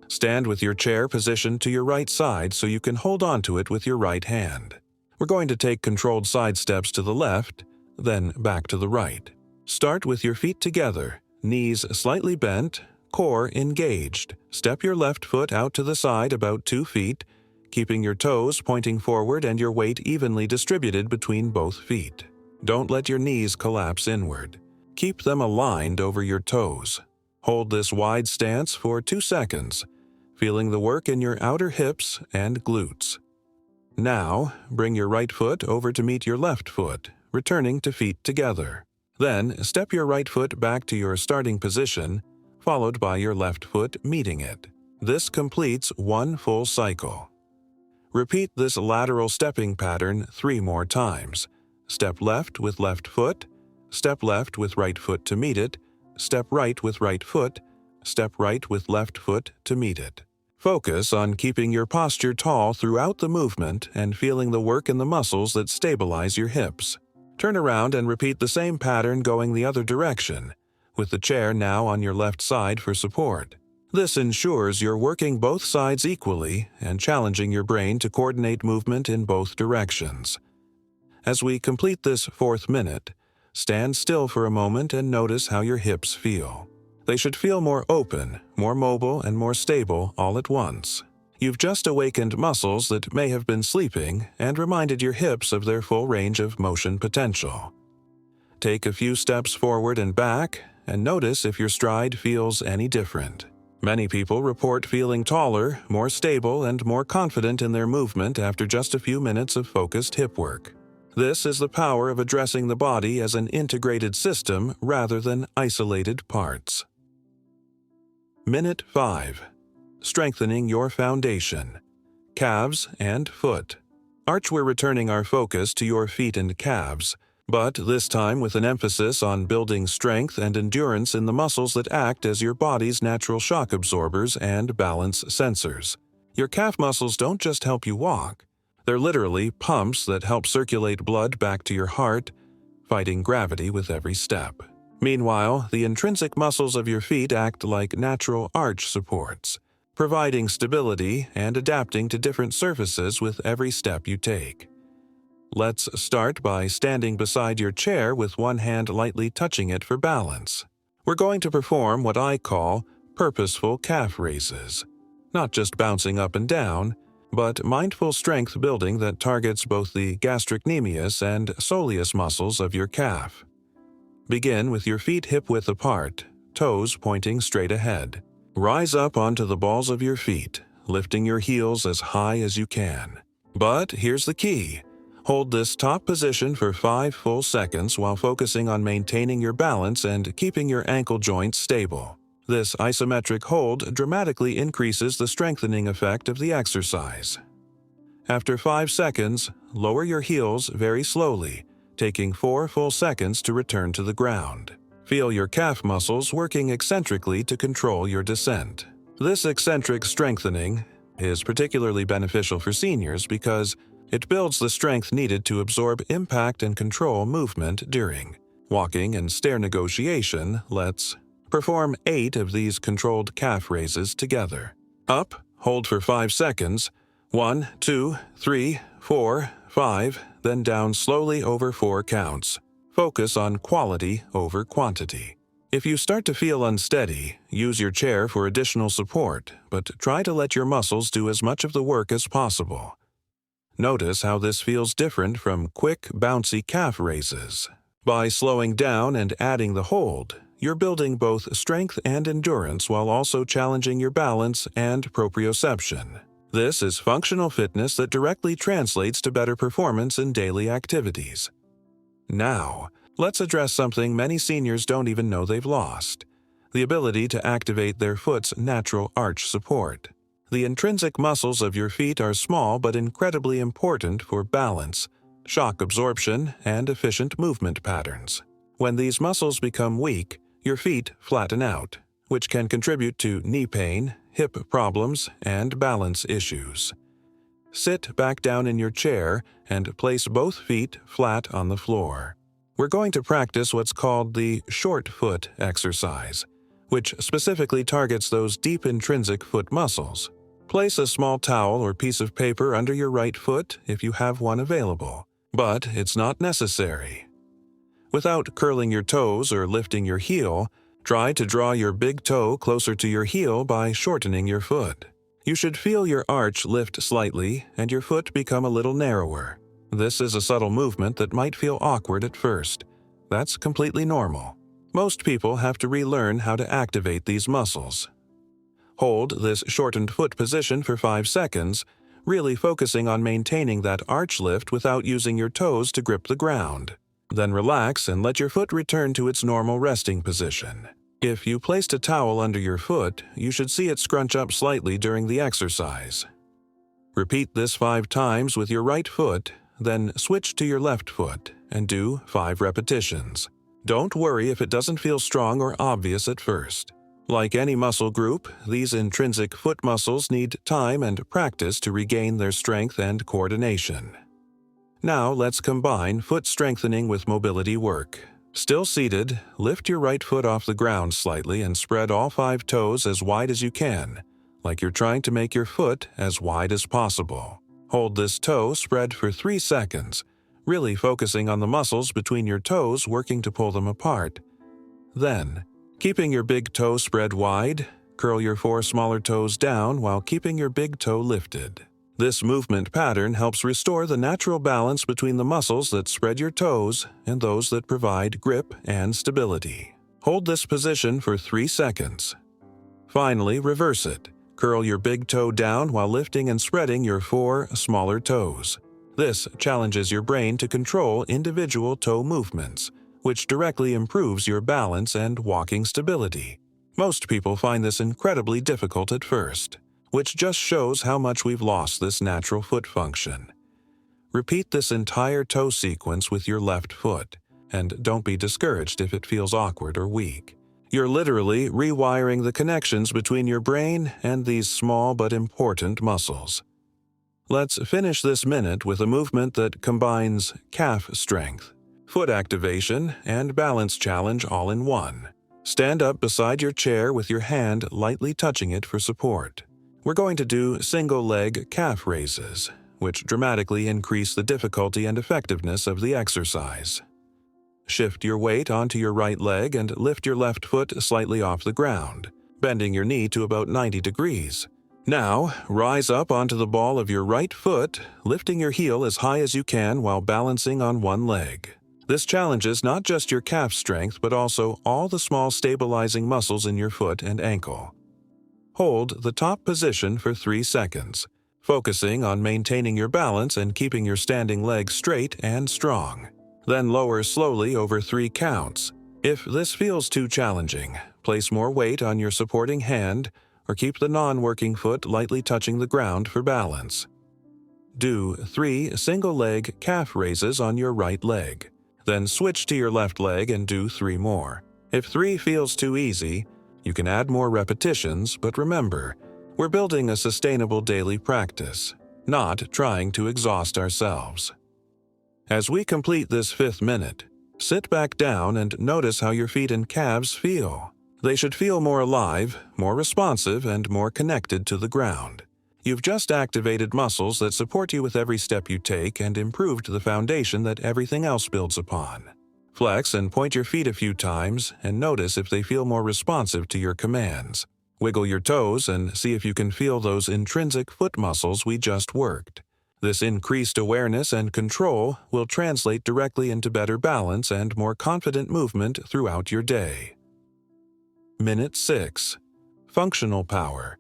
Stand with your chair positioned to your right side so you can hold onto it with your right hand. We're going to take controlled side steps to the left, then back to the right. Start with your feet together, knees slightly bent, core engaged. Step your left foot out to the side about 2 feet, keeping your toes pointing forward and your weight evenly distributed between both feet. Don't let your knees collapse inward. Keep them aligned over your toes. Hold this wide stance for 2 seconds, feeling the work in your outer hips and glutes. Now, bring your right foot over to meet your left foot, returning to feet together. Then, step your right foot back to your starting position, followed by your left foot meeting it. This completes 1 full cycle. Repeat this lateral stepping pattern 3 more times. Step left with left foot, step left with right foot to meet it, step right with right foot, step right with left foot to meet it. Focus on keeping your posture tall throughout the movement and feeling the work in the muscles that stabilize your hips. Turn around and repeat the same pattern going the other direction, with the chair now on your left side for support. This ensures you're working both sides equally and challenging your brain to coordinate movement in both directions. As we complete this 4th minute, stand still for a moment and notice how your hips feel. They should feel more open, more mobile, and more stable all at once. You've just awakened muscles that may have been sleeping and reminded your hips of their full range of motion potential. Take a few steps forward and back, and notice if your stride feels any different. Many people report feeling taller, more stable, and more confident in their movement after just a few minutes of focused hip work. This is the power of addressing the body as an integrated system rather than isolated parts. Minute 5. Strengthening your foundation. Calves and foot. Arch, we're returning our focus to your feet and calves, but this time with an emphasis on building strength and endurance in the muscles that act as your body's natural shock absorbers and balance sensors. Your calf muscles don't just help you walk. They're literally pumps that help circulate blood back to your heart, fighting gravity with every step. Meanwhile, the intrinsic muscles of your feet act like natural arch supports, providing stability and adapting to different surfaces with every step you take. Let's start by standing beside your chair with one hand lightly touching it for balance. We're going to perform what I call purposeful calf raises, not just bouncing up and down, but mindful strength building that targets both the gastrocnemius and soleus muscles of your calf. Begin with your feet hip-width apart, toes pointing straight ahead. Rise up onto the balls of your feet, lifting your heels as high as you can. But here's the key. Hold this top position for 5 full seconds while focusing on maintaining your balance and keeping your ankle joints stable. This isometric hold dramatically increases the strengthening effect of the exercise. After 5 seconds, lower your heels very slowly, taking 4 full seconds to return to the ground. Feel your calf muscles working eccentrically to control your descent. This eccentric strengthening is particularly beneficial for seniors because it builds the strength needed to absorb impact and control movement during walking and stair negotiation. Let's perform 8 of these controlled calf raises together. Up, hold for 5 seconds. 1, 2, 3, 4, 5, then down slowly over 4 counts. Focus on quality over quantity. If you start to feel unsteady, use your chair for additional support, but try to let your muscles do as much of the work as possible. Notice how this feels different from quick, bouncy calf raises. By slowing down and adding the hold, you're building both strength and endurance while also challenging your balance and proprioception. This is functional fitness that directly translates to better performance in daily activities. Now, let's address something many seniors don't even know they've lost: the ability to activate their foot's natural arch support. The intrinsic muscles of your feet are small but incredibly important for balance, shock absorption, and efficient movement patterns. When these muscles become weak, your feet flatten out, which can contribute to knee pain, hip problems, and balance issues. Sit back down in your chair and place both feet flat on the floor. We're going to practice what's called the short foot exercise, which specifically targets those deep intrinsic foot muscles. Place a small towel or piece of paper under your right foot if you have one available, but it's not necessary. Without curling your toes or lifting your heel, try to draw your big toe closer to your heel by shortening your foot. You should feel your arch lift slightly and your foot become a little narrower. This is a subtle movement that might feel awkward at first. That's completely normal. Most people have to relearn how to activate these muscles. Hold this shortened foot position for 5 seconds, really focusing on maintaining that arch lift without using your toes to grip the ground. Then relax and let your foot return to its normal resting position. If you placed a towel under your foot, you should see it scrunch up slightly during the exercise. Repeat this 5 times with your right foot, then switch to your left foot and do 5 repetitions. Don't worry if it doesn't feel strong or obvious at first. Like any muscle group, these intrinsic foot muscles need time and practice to regain their strength and coordination. Now let's combine foot strengthening with mobility work. Still seated, lift your right foot off the ground slightly and spread all 5 toes as wide as you can, like you're trying to make your foot as wide as possible. Hold this toe spread for 3 seconds, really focusing on the muscles between your toes working to pull them apart. Then, keeping your big toe spread wide, curl your 4 smaller toes down while keeping your big toe lifted. This movement pattern helps restore the natural balance between the muscles that spread your toes and those that provide grip and stability. Hold this position for 3 seconds. Finally, reverse it. Curl your big toe down while lifting and spreading your 4 smaller toes. This challenges your brain to control individual toe movements, which directly improves your balance and walking stability. Most people find this incredibly difficult at first, which just shows how much we've lost this natural foot function. Repeat this entire toe sequence with your left foot, and don't be discouraged if it feels awkward or weak. You're literally rewiring the connections between your brain and these small but important muscles. Let's finish this minute with a movement that combines calf strength, foot activation, and balance challenge all in one. Stand up beside your chair with your hand lightly touching it for support. We're going to do single-leg calf raises, which dramatically increase the difficulty and effectiveness of the exercise. Shift your weight onto your right leg and lift your left foot slightly off the ground, bending your knee to about 90 degrees. Now, rise up onto the ball of your right foot, lifting your heel as high as you can while balancing on one leg. This challenges not just your calf strength but also all the small stabilizing muscles in your foot and ankle. Hold the top position for 3 seconds, focusing on maintaining your balance and keeping your standing leg straight and strong. Then lower slowly over 3 counts. If this feels too challenging, place more weight on your supporting hand or keep the non-working foot lightly touching the ground for balance. Do 3 single-leg calf raises on your right leg. Then switch to your left leg and do 3 more. If 3 feels too easy, you can add more repetitions, but remember, we're building a sustainable daily practice, not trying to exhaust ourselves. As we complete this 5th minute, sit back down and notice how your feet and calves feel. They should feel more alive, more responsive, and more connected to the ground. You've just activated muscles that support you with every step you take and improved the foundation that everything else builds upon. Flex and point your feet a few times and notice if they feel more responsive to your commands. Wiggle your toes and see if you can feel those intrinsic foot muscles we just worked. This increased awareness and control will translate directly into better balance and more confident movement throughout your day. Minute 6. Functional Power.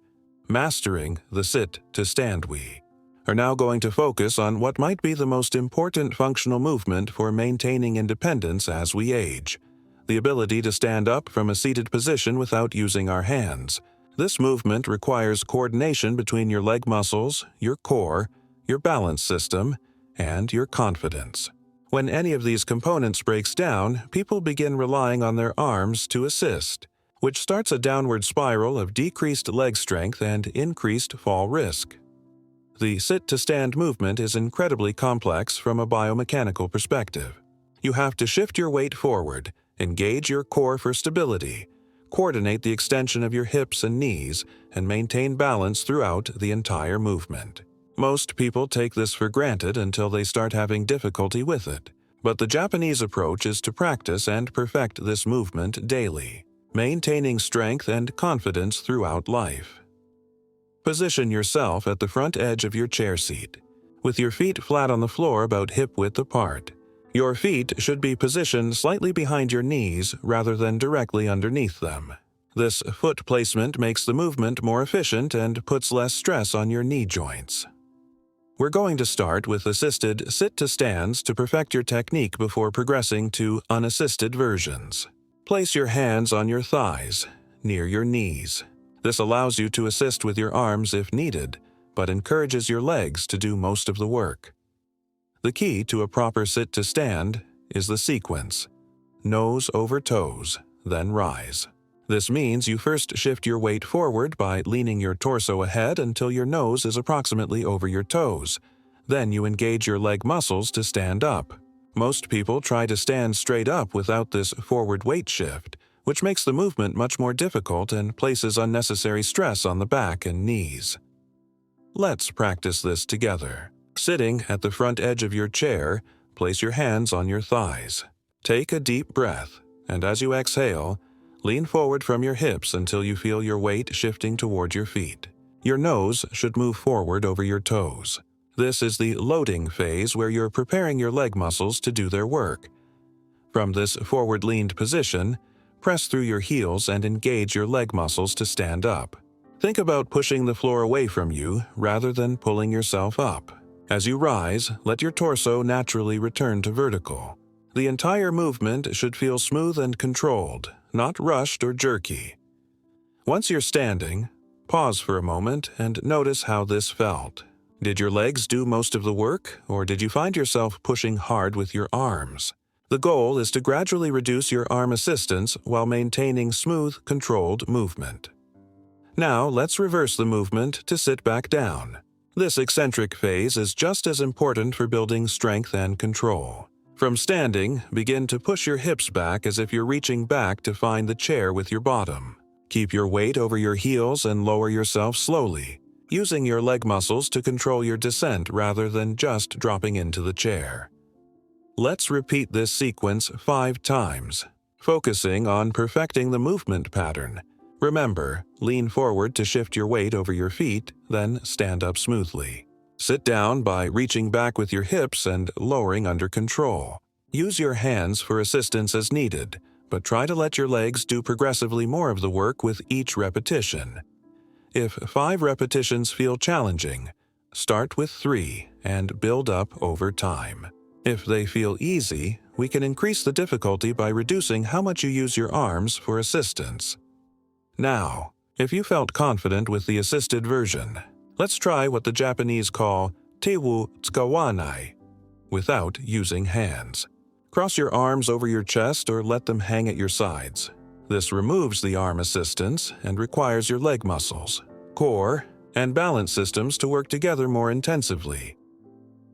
Mastering the sit-to-stand. We are now going to focus on what might be the most important functional movement for maintaining independence as we age: the ability to stand up from a seated position without using our hands. This movement requires coordination between your leg muscles, your core, your balance system, and your confidence. When any of these components breaks down, people begin relying on their arms to assist, which starts a downward spiral of decreased leg strength and increased fall risk. The sit-to-stand movement is incredibly complex from a biomechanical perspective. You have to shift your weight forward, engage your core for stability, coordinate the extension of your hips and knees, and maintain balance throughout the entire movement. Most people take this for granted until they start having difficulty with it, but the Japanese approach is to practice and perfect this movement daily, maintaining strength and confidence throughout life. Position yourself at the front edge of your chair seat, with your feet flat on the floor about hip-width apart. Your feet should be positioned slightly behind your knees rather than directly underneath them. This foot placement makes the movement more efficient and puts less stress on your knee joints. We're going to start with assisted sit-to-stands to perfect your technique before progressing to unassisted versions. Place your hands on your thighs, near your knees. This allows you to assist with your arms if needed, but encourages your legs to do most of the work. The key to a proper sit-to-stand is the sequence: nose over toes, then rise. This means you first shift your weight forward by leaning your torso ahead until your nose is approximately over your toes. Then you engage your leg muscles to stand up. Most people try to stand straight up without this forward weight shift, which makes the movement much more difficult and places unnecessary stress on the back and knees. Let's practice this together. Sitting at the front edge of your chair, place your hands on your thighs. Take a deep breath, and as you exhale, lean forward from your hips until you feel your weight shifting toward your feet. Your nose should move forward over your toes. This is the loading phase where you're preparing your leg muscles to do their work. From this forward-leaned position, press through your heels and engage your leg muscles to stand up. Think about pushing the floor away from you rather than pulling yourself up. As you rise, let your torso naturally return to vertical. The entire movement should feel smooth and controlled, not rushed or jerky. Once you're standing, pause for a moment and notice how this felt. Did your legs do most of the work, or did you find yourself pushing hard with your arms? The goal is to gradually reduce your arm assistance while maintaining smooth, controlled movement. Now let's reverse the movement to sit back down. This eccentric phase is just as important for building strength and control. From standing, begin to push your hips back as if you're reaching back to find the chair with your bottom. Keep your weight over your heels and lower yourself slowly, using your leg muscles to control your descent rather than just dropping into the chair. Let's repeat this sequence 5 times, focusing on perfecting the movement pattern. Remember, lean forward to shift your weight over your feet, then stand up smoothly. Sit down by reaching back with your hips and lowering under control. Use your hands for assistance as needed, but try to let your legs do progressively more of the work with each repetition. If 5 repetitions feel challenging, start with 3 and build up over time. If they feel easy, we can increase the difficulty by reducing how much you use your arms for assistance. Now, if you felt confident with the assisted version, let's try what the Japanese call te wo tsukawanai, without using hands. Cross your arms over your chest or let them hang at your sides. This removes the arm assistance and requires your leg muscles, core, and balance systems to work together more intensively.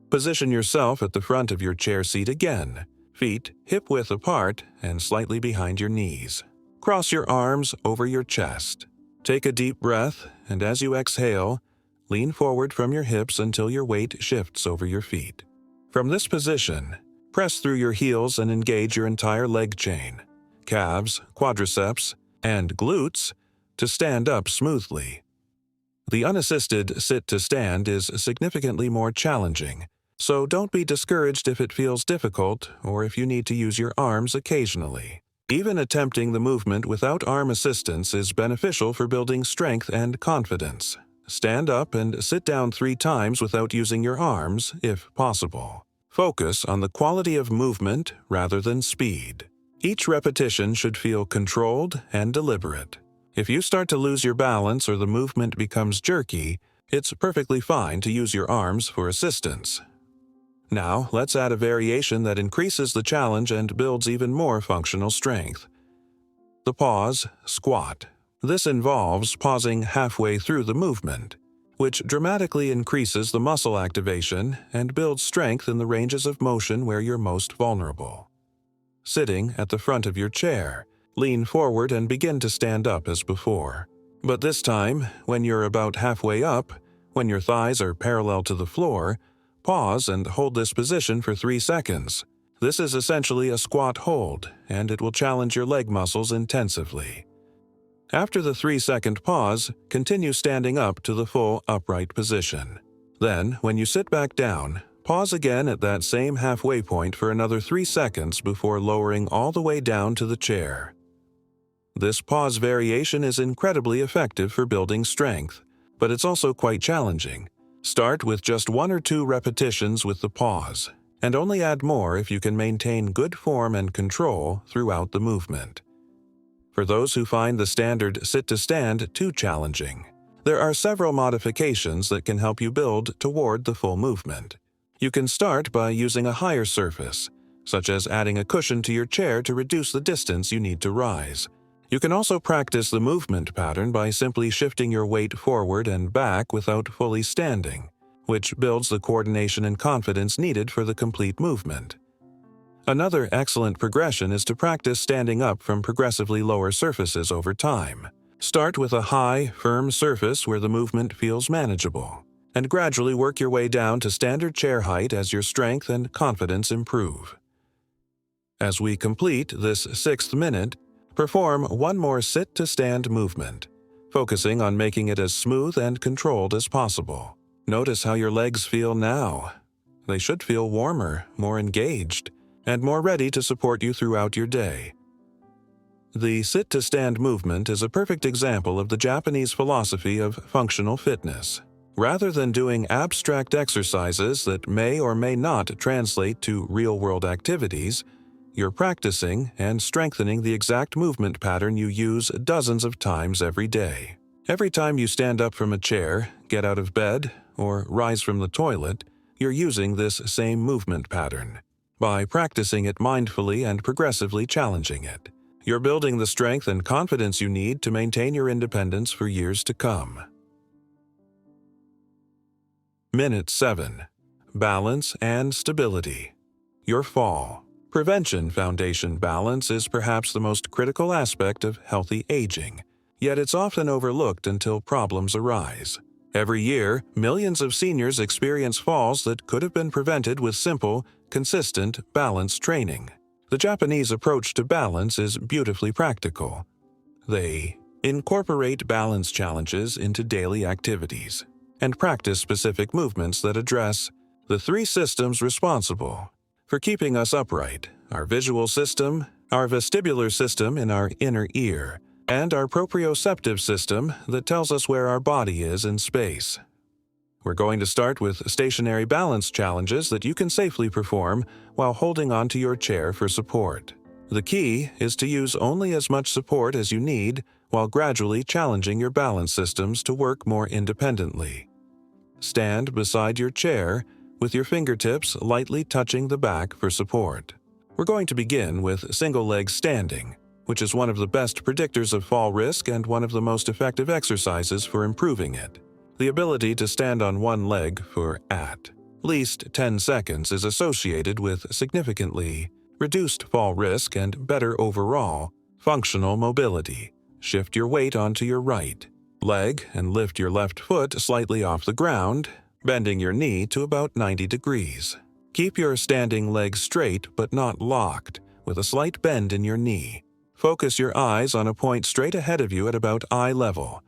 Position yourself at the front of your chair seat again, feet hip-width apart and slightly behind your knees. Cross your arms over your chest. Take a deep breath, and as you exhale, lean forward from your hips until your weight shifts over your feet. From this position, Press through your heels and engage your entire leg chain, calves, quadriceps, and glutes to stand up smoothly. The unassisted sit-to-stand is significantly more challenging, so don't be discouraged if it feels difficult or if you need to use your arms occasionally. Even attempting the movement without arm assistance is beneficial for building strength and confidence. Stand up and sit down 3 times without using your arms, if possible. Focus on the quality of movement rather than speed. Each repetition should feel controlled and deliberate. If you start to lose your balance or the movement becomes jerky, it's perfectly fine to use your arms for assistance. Now, let's add a variation that increases the challenge and builds even more functional strength. The pause squat. This involves pausing halfway through the movement, which dramatically increases the muscle activation and builds strength in the ranges of motion where you're most vulnerable. Sitting at the front of your chair, lean forward and begin to stand up as before. But this time, when you're about halfway up, when your thighs are parallel to the floor, pause and hold this position for 3 seconds. This is essentially a squat hold, and it will challenge your leg muscles intensively. After the 3-second pause, continue standing up to the full upright position. Then, when you sit back down, pause again at that same halfway point for another 3 seconds before lowering all the way down to the chair. This pause variation is incredibly effective for building strength, but it's also quite challenging. Start with just 1 or 2 repetitions with the pause, and only add more if you can maintain good form and control throughout the movement. For those who find the standard sit-to-stand too challenging, there are several modifications that can help you build toward the full movement. You can start by using a higher surface, such as adding a cushion to your chair to reduce the distance you need to rise. You can also practice the movement pattern by simply shifting your weight forward and back without fully standing, which builds the coordination and confidence needed for the complete movement. Another excellent progression is to practice standing up from progressively lower surfaces over time. Start with a high, firm surface where the movement feels manageable, and gradually work your way down to standard chair height as your strength and confidence improve. As we complete this 6th minute, perform one more sit-to-stand movement, focusing on making it as smooth and controlled as possible. Notice how your legs feel now. They should feel warmer, more engaged, and more ready to support you throughout your day. The sit-to-stand movement is a perfect example of the Japanese philosophy of functional fitness. Rather than doing abstract exercises that may or may not translate to real-world activities, you're practicing and strengthening the exact movement pattern you use dozens of times every day. Every time you stand up from a chair, get out of bed, or rise from the toilet, you're using this same movement pattern. By practicing it mindfully and progressively challenging it, you're building the strength and confidence you need to maintain your independence for years to come. Minute 7. Balance and stability. Your fall. Prevention foundation balance is perhaps the most critical aspect of healthy aging, yet it's often overlooked until problems arise. Every year, millions of seniors experience falls that could have been prevented with simple, consistent balance training. The Japanese approach to balance is beautifully practical. They incorporate balance challenges into daily activities and practice specific movements that address the 3 systems responsible for keeping us upright: our visual system, our vestibular system in our inner ear, and our proprioceptive system that tells us where our body is in space. We're going to start with stationary balance challenges that you can safely perform while holding onto your chair for support. The key is to use only as much support as you need while gradually challenging your balance systems to work more independently. Stand beside your chair with your fingertips lightly touching the back for support. We're going to begin with single leg standing, which is one of the best predictors of fall risk and one of the most effective exercises for improving it. The ability to stand on one leg for at least 10 seconds is associated with significantly reduced fall risk and better overall functional mobility. Shift your weight onto your right leg and lift your left foot slightly off the ground, bending your knee to about 90 degrees. Keep your standing leg straight but not locked, with a slight bend in your knee. Focus your eyes on a point straight ahead of you at about eye level.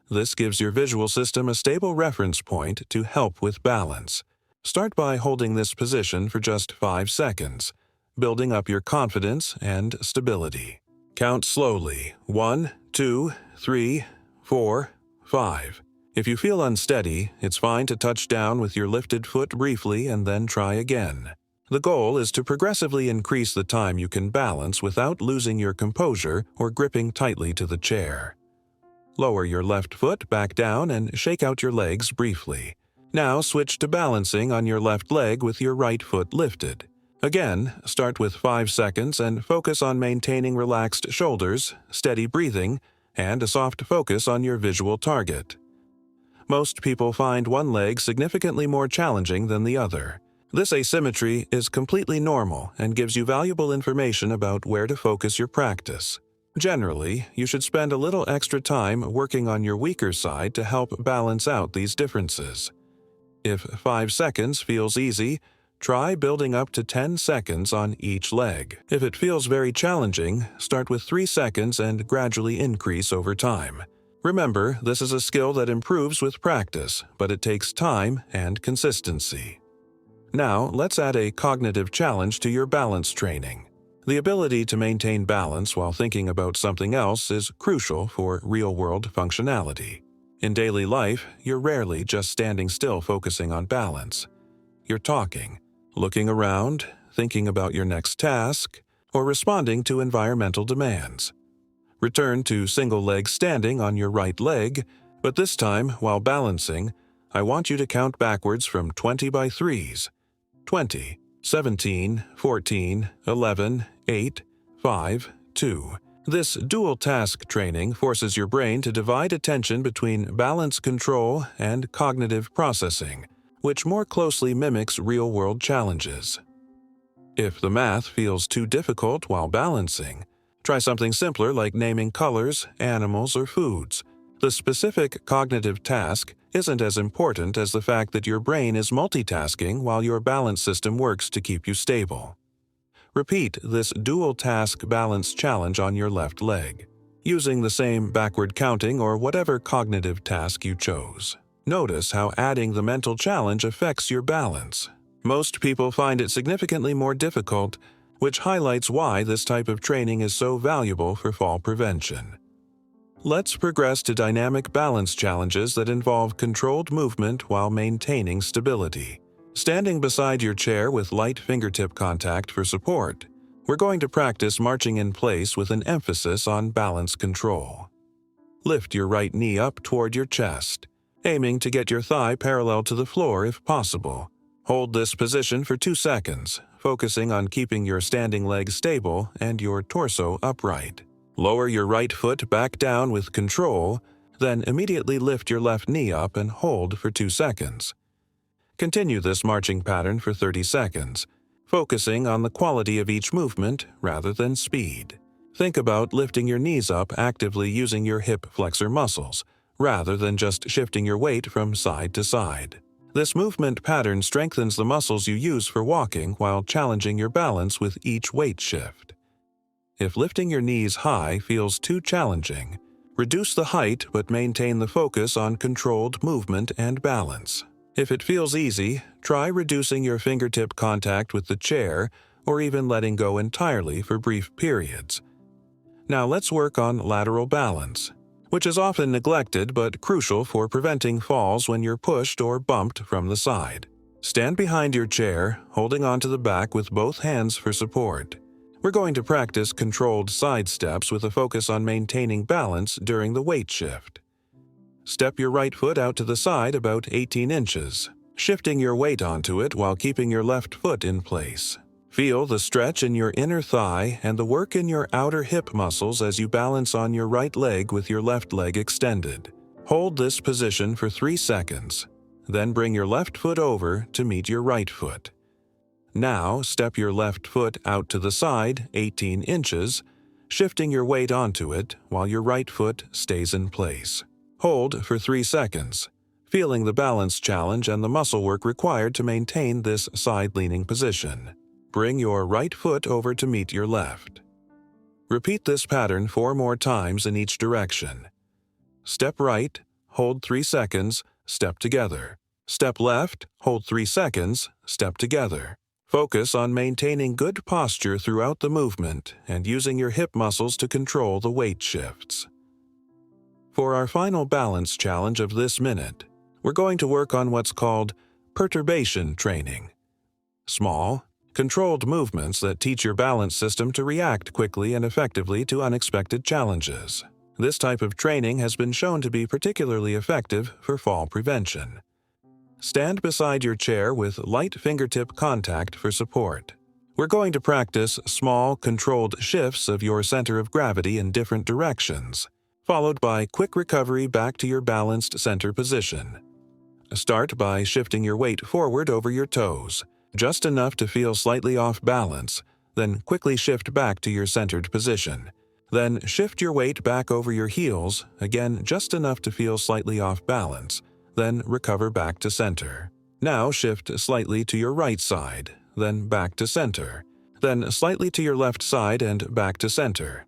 This gives your visual system a stable reference point to help with balance. Start by holding this position for just 5 seconds, building up your confidence and stability. Count slowly: 1, 2, 3, 4, 5. If you feel unsteady, it's fine to touch down with your lifted foot briefly and then try again. The goal is to progressively increase the time you can balance without losing your composure or gripping tightly to the chair. Lower your left foot back down and shake out your legs briefly. Now switch to balancing on your left leg with your right foot lifted. Again, start with 5 seconds and focus on maintaining relaxed shoulders, steady breathing, and a soft focus on your visual target. Most people find one leg significantly more challenging than the other. This asymmetry is completely normal and gives you valuable information about where to focus your practice. Generally, you should spend a little extra time working on your weaker side to help balance out these differences. If 5 seconds feels easy, try building up to 10 seconds on each leg. If it feels very challenging, start with 3 seconds and gradually increase over time. Remember, this is a skill that improves with practice, but it takes time and consistency. Now, let's add a cognitive challenge to your balance training. The ability to maintain balance while thinking about something else is crucial for real-world functionality. In daily life, you're rarely just standing still focusing on balance. You're talking, looking around, thinking about your next task, or responding to environmental demands. Return to single leg standing on your right leg, but this time, while balancing, I want you to count backwards from 20 by 3s. 20, 17, 14, 11, 8, 5, 2. This dual task training forces your brain to divide attention between balance control and cognitive processing, which more closely mimics real-world challenges. If the math feels too difficult while balancing, try something simpler like naming colors, animals, or foods. The specific cognitive task isn't as important as the fact that your brain is multitasking while your balance system works to keep you stable. Repeat this dual task balance challenge on your left leg, using the same backward counting or whatever cognitive task you chose. Notice how adding the mental challenge affects your balance. Most people find it significantly more difficult, which highlights why this type of training is so valuable for fall prevention. Let's progress to dynamic balance challenges that involve controlled movement while maintaining stability. Standing beside your chair with light fingertip contact for support, we're going to practice marching in place with an emphasis on balance control. Lift your right knee up toward your chest, aiming to get your thigh parallel to the floor if possible. Hold this position for 2 seconds, focusing on keeping your standing leg stable and your torso upright. Lower your right foot back down with control, then immediately lift your left knee up and hold for 2 seconds. Continue this marching pattern for 30 seconds, focusing on the quality of each movement rather than speed. Think about lifting your knees up actively using your hip flexor muscles, rather than just shifting your weight from side to side. This movement pattern strengthens the muscles you use for walking while challenging your balance with each weight shift. If lifting your knees high feels too challenging, reduce the height but maintain the focus on controlled movement and balance. If it feels easy, try reducing your fingertip contact with the chair or even letting go entirely for brief periods. Now let's work on lateral balance, which is often neglected but crucial for preventing falls when you're pushed or bumped from the side. Stand behind your chair, holding onto the back with both hands for support. We're going to practice controlled side steps with a focus on maintaining balance during the weight shift. Step your right foot out to the side about 18 inches, shifting your weight onto it while keeping your left foot in place. Feel the stretch in your inner thigh and the work in your outer hip muscles as you balance on your right leg with your left leg extended. Hold this position for 3 seconds, then bring your left foot over to meet your right foot. Now, step your left foot out to the side 18 inches, shifting your weight onto it while your right foot stays in place. Hold for 3 seconds, feeling the balance challenge and the muscle work required to maintain this side-leaning position. Bring your right foot over to meet your left. Repeat this pattern 4 more times in each direction. Step right, hold 3 seconds, step together. Step left, hold 3 seconds, step together. Focus on maintaining good posture throughout the movement and using your hip muscles to control the weight shifts. For our final balance challenge of this minute, we're going to work on what's called perturbation training. Small, controlled movements that teach your balance system to react quickly and effectively to unexpected challenges. This type of training has been shown to be particularly effective for fall prevention. Stand beside your chair with light fingertip contact for support. We're going to practice small, controlled shifts of your center of gravity in different directions, followed by quick recovery back to your balanced center position. Start by shifting your weight forward over your toes, just enough to feel slightly off balance, then quickly shift back to your centered position. Then shift your weight back over your heels, again just enough to feel slightly off balance, then recover back to center. Now shift slightly to your right side, then back to center, then slightly to your left side and back to center.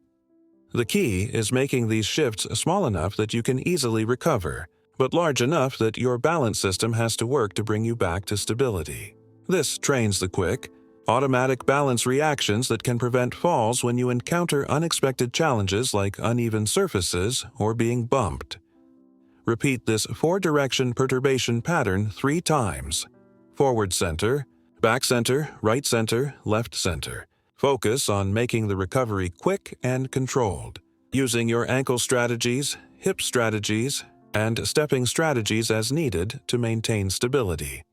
The key is making these shifts small enough that you can easily recover, but large enough that your balance system has to work to bring you back to stability. This trains the quick, automatic balance reactions that can prevent falls when you encounter unexpected challenges like uneven surfaces or being bumped. Repeat this 4-direction perturbation pattern 3 times. Forward center, back center, right center, left center. Focus on making the recovery quick and controlled, using your ankle strategies, hip strategies, and stepping strategies as needed to maintain stability.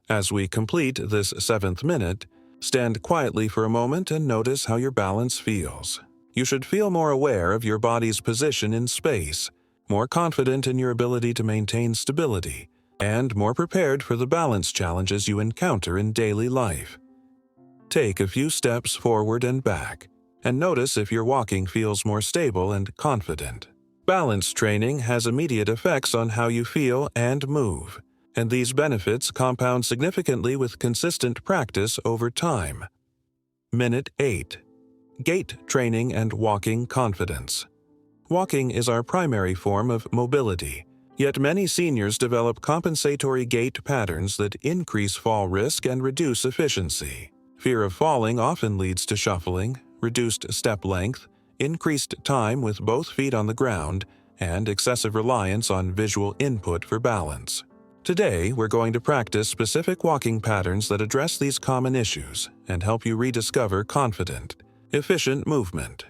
As we complete this 7th minute, stand quietly for a moment and notice how your balance feels. You should feel more aware of your body's position in space, more confident in your ability to maintain stability, and more prepared for the balance challenges you encounter in daily life. Take a few steps forward and back, and notice if your walking feels more stable and confident. Balance training has immediate effects on how you feel and move, and these benefits compound significantly with consistent practice over time. Minute 8. Gait training and walking confidence. Walking is our primary form of mobility, yet many seniors develop compensatory gait patterns that increase fall risk and reduce efficiency. Fear of falling often leads to shuffling, reduced step length, increased time with both feet on the ground, and excessive reliance on visual input for balance. Today, we're going to practice specific walking patterns that address these common issues and help you rediscover confident, efficient movement.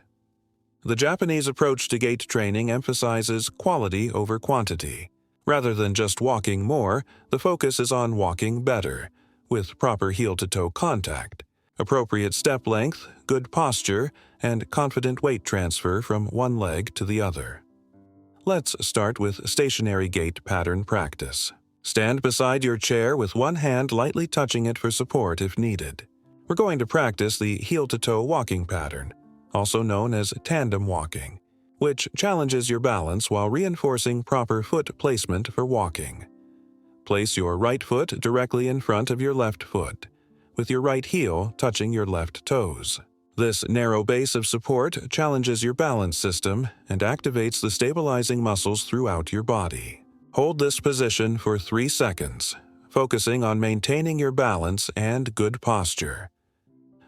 The Japanese approach to gait training emphasizes quality over quantity. Rather than just walking more, the focus is on walking better, with proper heel-to-toe contact, appropriate step length, good posture, and confident weight transfer from one leg to the other. Let's start with stationary gait pattern practice. Stand beside your chair with one hand lightly touching it for support if needed. We're going to practice the heel-to-toe walking pattern, also known as tandem walking, which challenges your balance while reinforcing proper foot placement for walking. Place your right foot directly in front of your left foot, with your right heel touching your left toes. This narrow base of support challenges your balance system and activates the stabilizing muscles throughout your body. Hold this position for 3 seconds, focusing on maintaining your balance and good posture.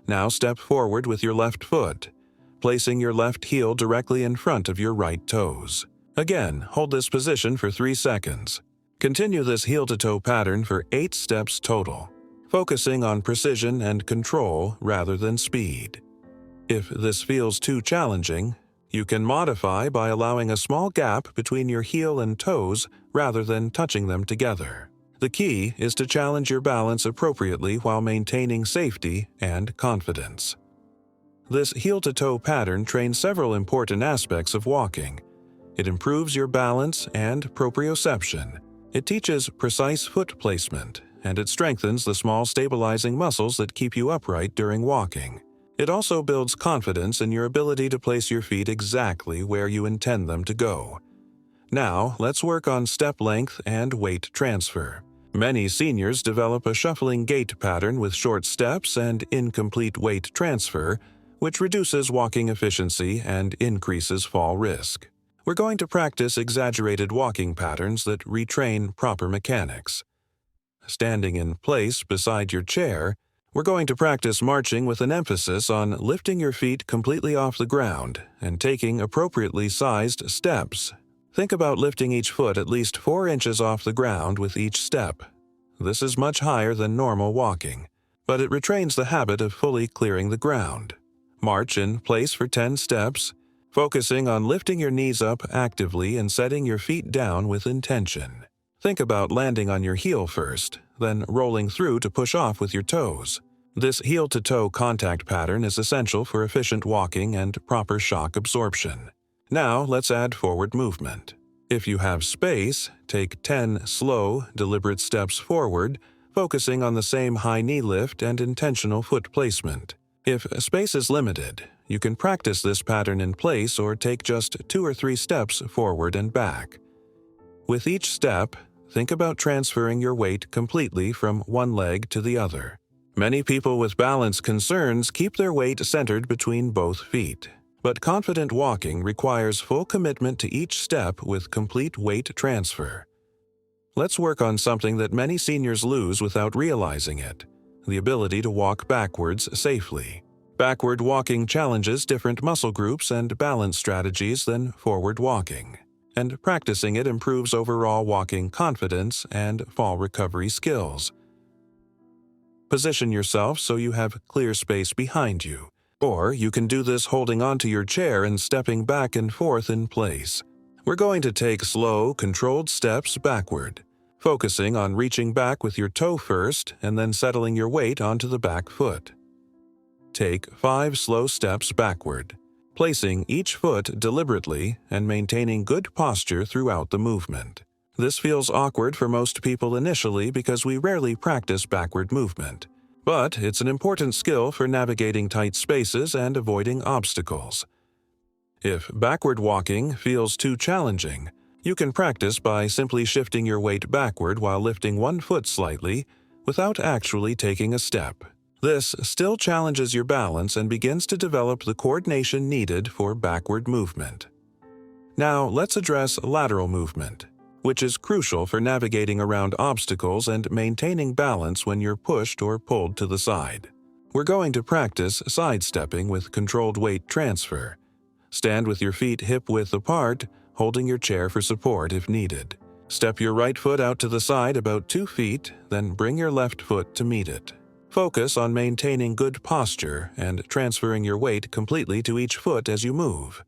Now step forward with your left foot, placing your left heel directly in front of your right toes. Again, hold this position for 3 seconds. Continue this heel-to-toe pattern for 8 steps total, focusing on precision and control rather than speed. If this feels too challenging, you can modify by allowing a small gap between your heel and toes rather than touching them together. The key is to challenge your balance appropriately while maintaining safety and confidence. This heel-to-toe pattern trains several important aspects of walking. It improves your balance and proprioception. It teaches precise foot placement, and it strengthens the small stabilizing muscles that keep you upright during walking. It also builds confidence in your ability to place your feet exactly where you intend them to go. Now, let's work on step length and weight transfer. Many seniors develop a shuffling gait pattern with short steps and incomplete weight transfer, which reduces walking efficiency and increases fall risk. We're going to practice exaggerated walking patterns that retrain proper mechanics. Standing in place beside your chair, we're going to practice marching with an emphasis on lifting your feet completely off the ground and taking appropriately sized steps. Think about lifting each foot at least 4 inches off the ground with each step. This is much higher than normal walking, but it retrains the habit of fully clearing the ground. March in place for 10 steps, focusing on lifting your knees up actively and setting your feet down with intention. Think about landing on your heel first, then rolling through to push off with your toes. This heel-to-toe contact pattern is essential for efficient walking and proper shock absorption. Now, let's add forward movement. If you have space, take 10 slow, deliberate steps forward, focusing on the same high knee lift and intentional foot placement. If space is limited, you can practice this pattern in place or take just 2 or 3 steps forward and back. With each step, think about transferring your weight completely from one leg to the other. Many people with balance concerns keep their weight centered between both feet. But confident walking requires full commitment to each step with complete weight transfer. Let's work on something that many seniors lose without realizing it: the ability to walk backwards safely. Backward walking challenges different muscle groups and balance strategies than forward walking, and practicing it improves overall walking confidence and fall recovery skills. Position yourself so you have clear space behind you. Or you can do this holding onto your chair and stepping back and forth in place. We're going to take slow, controlled steps backward, focusing on reaching back with your toe first and then settling your weight onto the back foot. Take 5 slow steps backward, placing each foot deliberately and maintaining good posture throughout the movement. This feels awkward for most people initially because we rarely practice backward movement. But it's an important skill for navigating tight spaces and avoiding obstacles. If backward walking feels too challenging, you can practice by simply shifting your weight backward while lifting one foot slightly without actually taking a step. This still challenges your balance and begins to develop the coordination needed for backward movement. Now let's address lateral movement, which is crucial for navigating around obstacles and maintaining balance when you're pushed or pulled to the side. We're going to practice sidestepping with controlled weight transfer. Stand with your feet hip-width apart, holding your chair for support if needed. Step your right foot out to the side about 2 feet, then bring your left foot to meet it. Focus on maintaining good posture and transferring your weight completely to each foot as you move.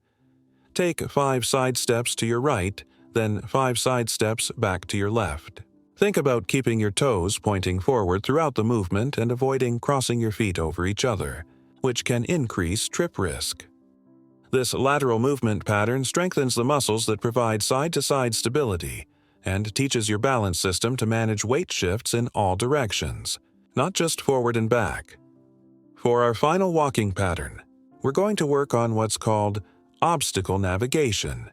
Take 5 side steps to your right, then 5 side steps back to your left. Think about keeping your toes pointing forward throughout the movement and avoiding crossing your feet over each other, which can increase trip risk. This lateral movement pattern strengthens the muscles that provide side-to-side stability and teaches your balance system to manage weight shifts in all directions, not just forward and back. For our final walking pattern, we're going to work on what's called obstacle navigation,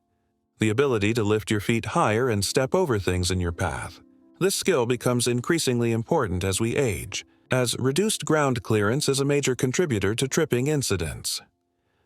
the ability to lift your feet higher and step over things in your path. This skill becomes increasingly important as we age, as reduced ground clearance is a major contributor to tripping incidents.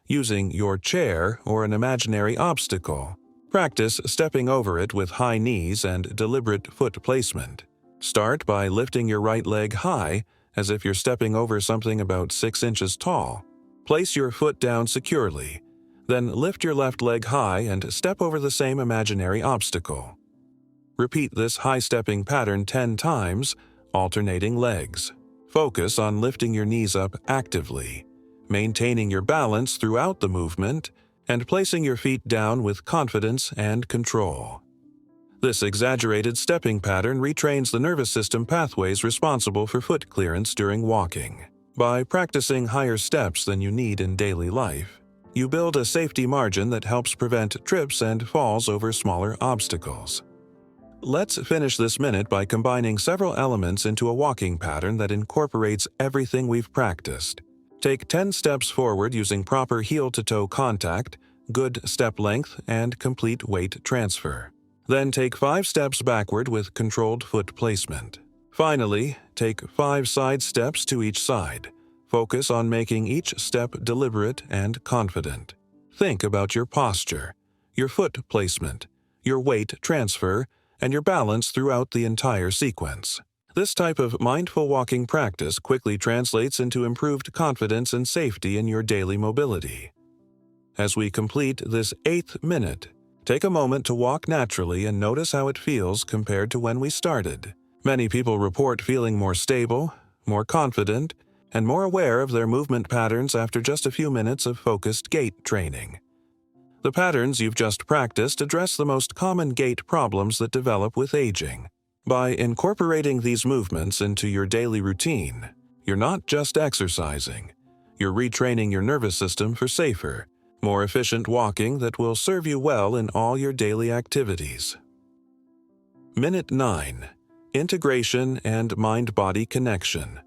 Using your chair or an imaginary obstacle, practice stepping over it with high knees and deliberate foot placement. Start by lifting your right leg high, as if you're stepping over something about 6 inches tall. Place your foot down securely. Then lift your left leg high and step over the same imaginary obstacle. Repeat this high-stepping pattern 10 times, alternating legs. Focus on lifting your knees up actively, maintaining your balance throughout the movement, and placing your feet down with confidence and control. This exaggerated stepping pattern retrains the nervous system pathways responsible for foot clearance during walking. By practicing higher steps than you need in daily life, you build a safety margin that helps prevent trips and falls over smaller obstacles. Let's finish this minute by combining several elements into a walking pattern that incorporates everything we've practiced. Take 10 steps forward using proper heel-to-toe contact good step length, and complete weight transfer. Then take 5 steps backward with controlled foot placement. Finally, take 5 side steps to each side. Focus on making each step deliberate and confident. Think about your posture, your foot placement, your weight transfer, and your balance throughout the entire sequence. This type of mindful walking practice quickly translates into improved confidence and safety in your daily mobility. As we complete this 8th minute, take a moment to walk naturally and notice how it feels compared to when we started. Many people report feeling more stable, more confident, and more aware of their movement patterns after just a few minutes of focused gait training. The patterns you've just practiced address the most common gait problems that develop with aging. By incorporating these movements into your daily routine, you're not just exercising, you're retraining your nervous system for safer, more efficient walking that will serve you well in all your daily activities. Minute 9. Integration and mind-body connection.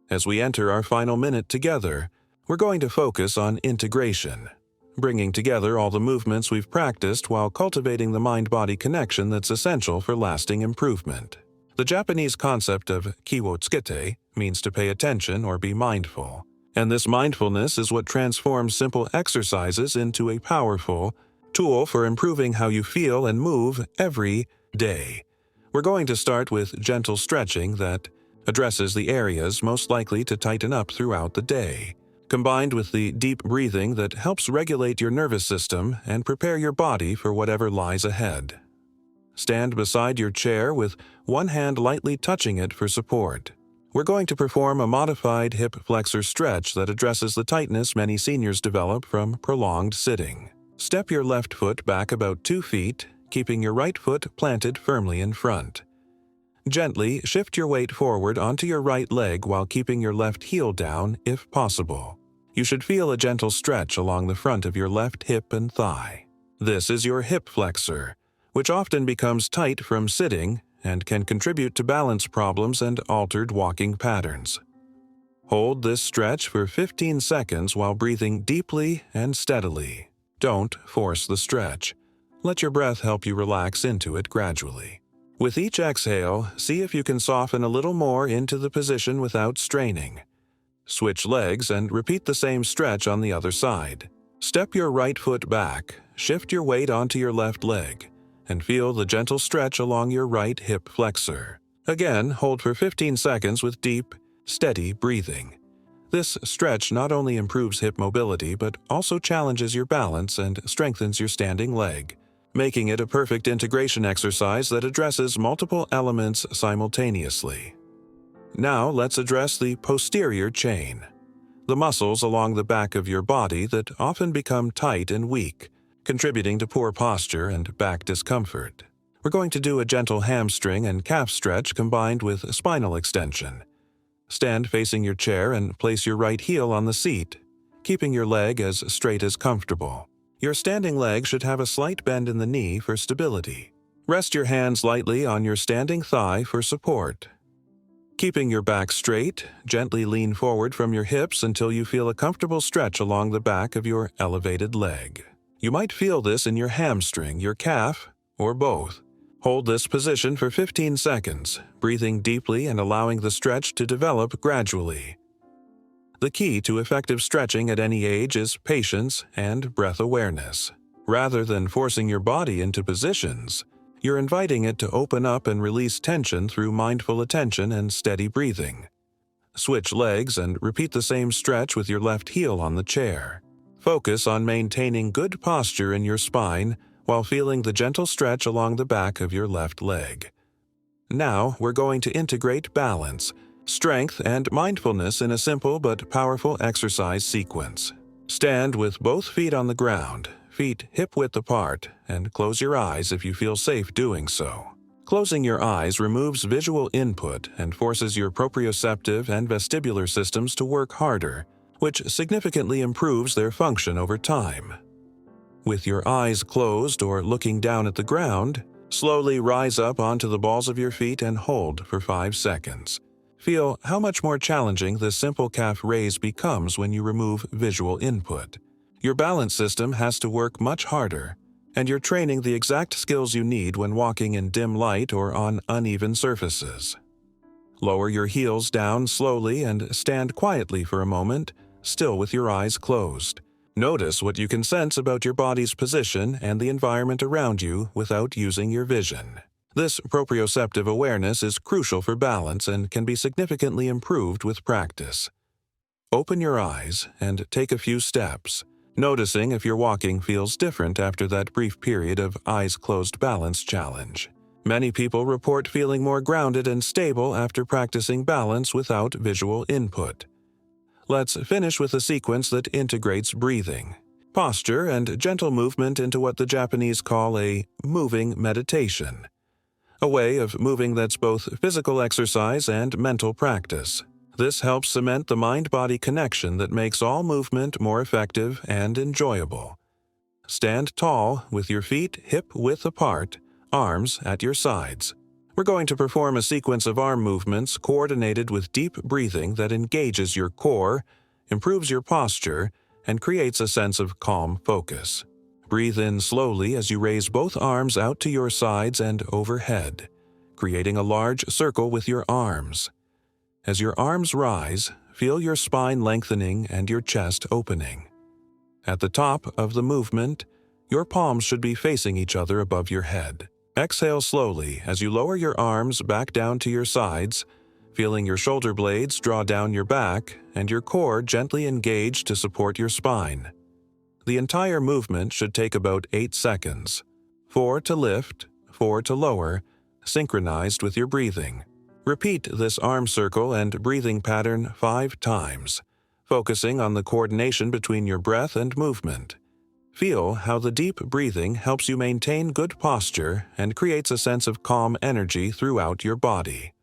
As we enter our final minute together, we're going to focus on integration, bringing together all the movements we've practiced while cultivating the mind-body connection that's essential for lasting improvement. The Japanese concept of kiwotsukete means to pay attention or be mindful, and this mindfulness is what transforms simple exercises into a powerful tool for improving how you feel and move every day. We're going to start with gentle stretching that addresses the areas most likely to tighten up throughout the day, combined with the deep breathing that helps regulate your nervous system and prepare your body for whatever lies ahead. Stand beside your chair with one hand lightly touching it for support. We're going to perform a modified hip flexor stretch that addresses the tightness many seniors develop from prolonged sitting. Step your left foot back about 2 feet, keeping your right foot planted firmly in front. Gently shift your weight forward onto your right leg while keeping your left heel down if possible. You should feel a gentle stretch along the front of your left hip and thigh. This is your hip flexor, which often becomes tight from sitting and can contribute to balance problems and altered walking patterns. Hold this stretch for 15 seconds while breathing deeply and steadily. Don't force the stretch. Let your breath help you relax into it gradually. With each exhale, see if you can soften a little more into the position without straining. Switch legs and repeat the same stretch on the other side. Step your right foot back, shift your weight onto your left leg, and feel the gentle stretch along your right hip flexor. Again, hold for 15 seconds with deep, steady breathing. This stretch not only improves hip mobility but also challenges your balance and strengthens your standing leg, making it a perfect integration exercise that addresses multiple elements simultaneously. Now let's address the posterior chain, the muscles along the back of your body that often become tight and weak, contributing to poor posture and back discomfort. We're going to do a gentle hamstring and calf stretch combined with spinal extension. Stand facing your chair and place your right heel on the seat, keeping your leg as straight as comfortable. Your standing leg should have a slight bend in the knee for stability. Rest your hands lightly on your standing thigh for support. Keeping your back straight, gently lean forward from your hips until you feel a comfortable stretch along the back of your elevated leg. You might feel this in your hamstring, your calf, or both. Hold this position for 15 seconds, breathing deeply and allowing the stretch to develop gradually. The key to effective stretching at any age is patience and breath awareness. Rather than forcing your body into positions, you're inviting it to open up and release tension through mindful attention and steady breathing. Switch legs and repeat the same stretch with your left heel on the chair. Focus on maintaining good posture in your spine while feeling the gentle stretch along the back of your left leg. Now we're going to integrate balance, strength, and mindfulness in a simple but powerful exercise sequence. Stand with both feet on the ground, feet hip-width apart, and close your eyes if you feel safe doing so. Closing your eyes removes visual input and forces your proprioceptive and vestibular systems to work harder, which significantly improves their function over time. With your eyes closed or looking down at the ground, slowly rise up onto the balls of your feet and hold for 5 seconds. Feel how much more challenging this simple calf raise becomes when you remove visual input. Your balance system has to work much harder, and you're training the exact skills you need when walking in dim light or on uneven surfaces. Lower your heels down slowly and stand quietly for a moment, still with your eyes closed. Notice what you can sense about your body's position and the environment around you without using your vision. This proprioceptive awareness is crucial for balance and can be significantly improved with practice. Open your eyes and take a few steps, noticing if your walking feels different after that brief period of eyes-closed balance challenge. Many people report feeling more grounded and stable after practicing balance without visual input. Let's finish with a sequence that integrates breathing, posture, and gentle movement into what the Japanese call a moving meditation, a way of moving that's both physical exercise and mental practice. This helps cement the mind-body connection that makes all movement more effective and enjoyable. Stand tall with your feet hip-width apart, arms at your sides. We're going to perform a sequence of arm movements coordinated with deep breathing that engages your core, improves your posture, and creates a sense of calm focus. Breathe in slowly as you raise both arms out to your sides and overhead, creating a large circle with your arms. As your arms rise, feel your spine lengthening and your chest opening. At the top of the movement, your palms should be facing each other above your head. Exhale slowly as you lower your arms back down to your sides, feeling your shoulder blades draw down your back and your core gently engage to support your spine. The entire movement should take about 8 seconds. 4 to lift, 4 to lower, synchronized with your breathing. Repeat this arm circle and breathing pattern 5 times, focusing on the coordination between your breath and movement. Feel how the deep breathing helps you maintain good posture and creates a sense of calm energy throughout your body.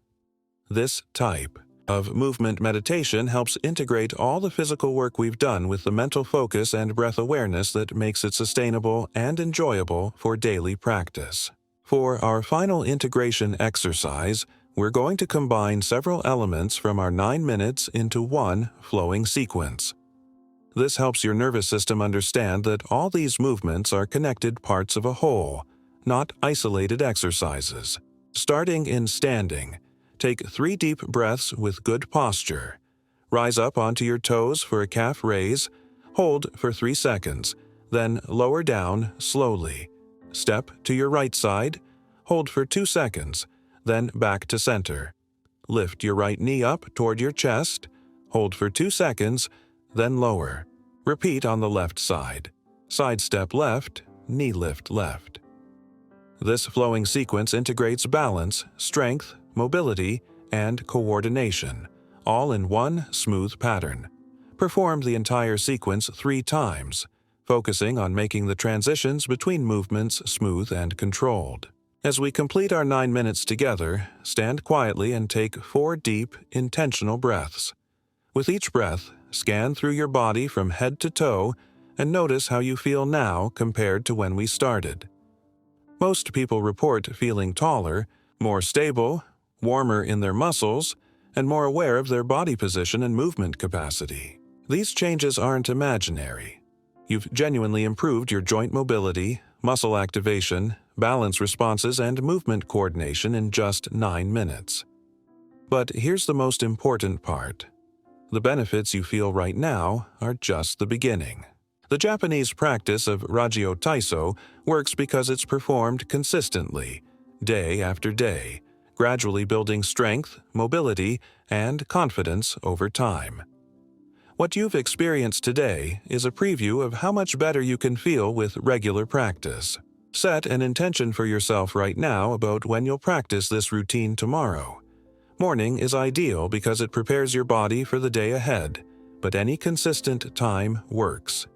This type of movement meditation helps integrate all the physical work we've done with the mental focus and breath awareness that makes it sustainable and enjoyable for daily practice. For our final integration exercise, we're going to combine several elements from our 9 minutes into one flowing sequence. This helps your nervous system understand that all these movements are connected parts of a whole, not isolated exercises. Starting in standing, take 3 deep breaths with good posture. Rise up onto your toes for a calf raise, hold for 3 seconds, then lower down slowly. Step to your right side, hold for 2 seconds, then back to center. Lift your right knee up toward your chest, hold for 2 seconds, then lower. Repeat on the left side. Side step left, knee lift left. This flowing sequence integrates balance, strength, mobility, and coordination, all in one smooth pattern. Perform the entire sequence 3 times, focusing on making the transitions between movements smooth and controlled. As we complete our 9 minutes together, stand quietly and take 4 deep, intentional breaths. With each breath, scan through your body from head to toe and notice how you feel now compared to when we started. Most people report feeling taller, more stable, warmer in their muscles, and more aware of their body position and movement capacity. These changes aren't imaginary. You've genuinely improved your joint mobility, muscle activation, balance responses, and movement coordination in just 9 minutes. But here's the most important part. The benefits you feel right now are just the beginning. The Japanese practice of Rajio Taiso works because it's performed consistently, day after day, gradually building strength, mobility, and confidence over time. What you've experienced today is a preview of how much better you can feel with regular practice. Set an intention for yourself right now about when you'll practice this routine tomorrow. Morning is ideal because it prepares your body for the day ahead, but any consistent time works.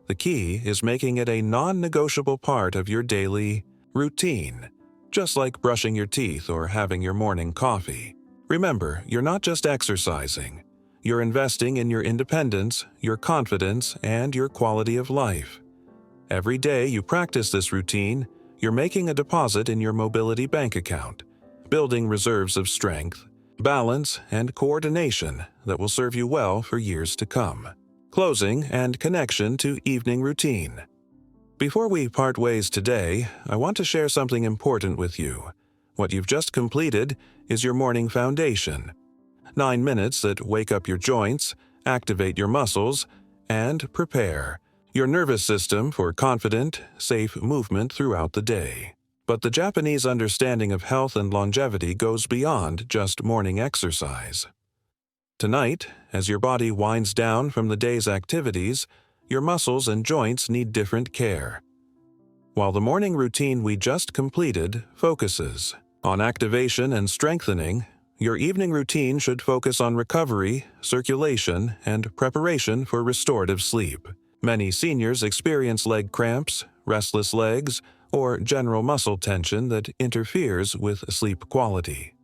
The key is making it a non-negotiable part of your daily routine, just like brushing your teeth or having your morning coffee. Remember, you're not just exercising. You're investing in your independence, your confidence, and your quality of life. Every day you practice this routine, you're making a deposit in your mobility bank account, building reserves of strength, balance, and coordination that will serve you well for years to come. closing, and connection to evening routine. Before we part ways today, I want to share something important with you. What you've just completed is your morning foundation. 9 minutes that wake up your joints, activate your muscles, and prepare your nervous system for confident, safe movement throughout the day. But the Japanese understanding of health and longevity goes beyond just morning exercise. Tonight, as your body winds down from the day's activities, your muscles and joints need different care. While the morning routine we just completed focuses on activation and strengthening, your evening routine should focus on recovery, circulation, and preparation for restorative sleep. Many seniors experience leg cramps, restless legs, or general muscle tension that interferes with sleep quality.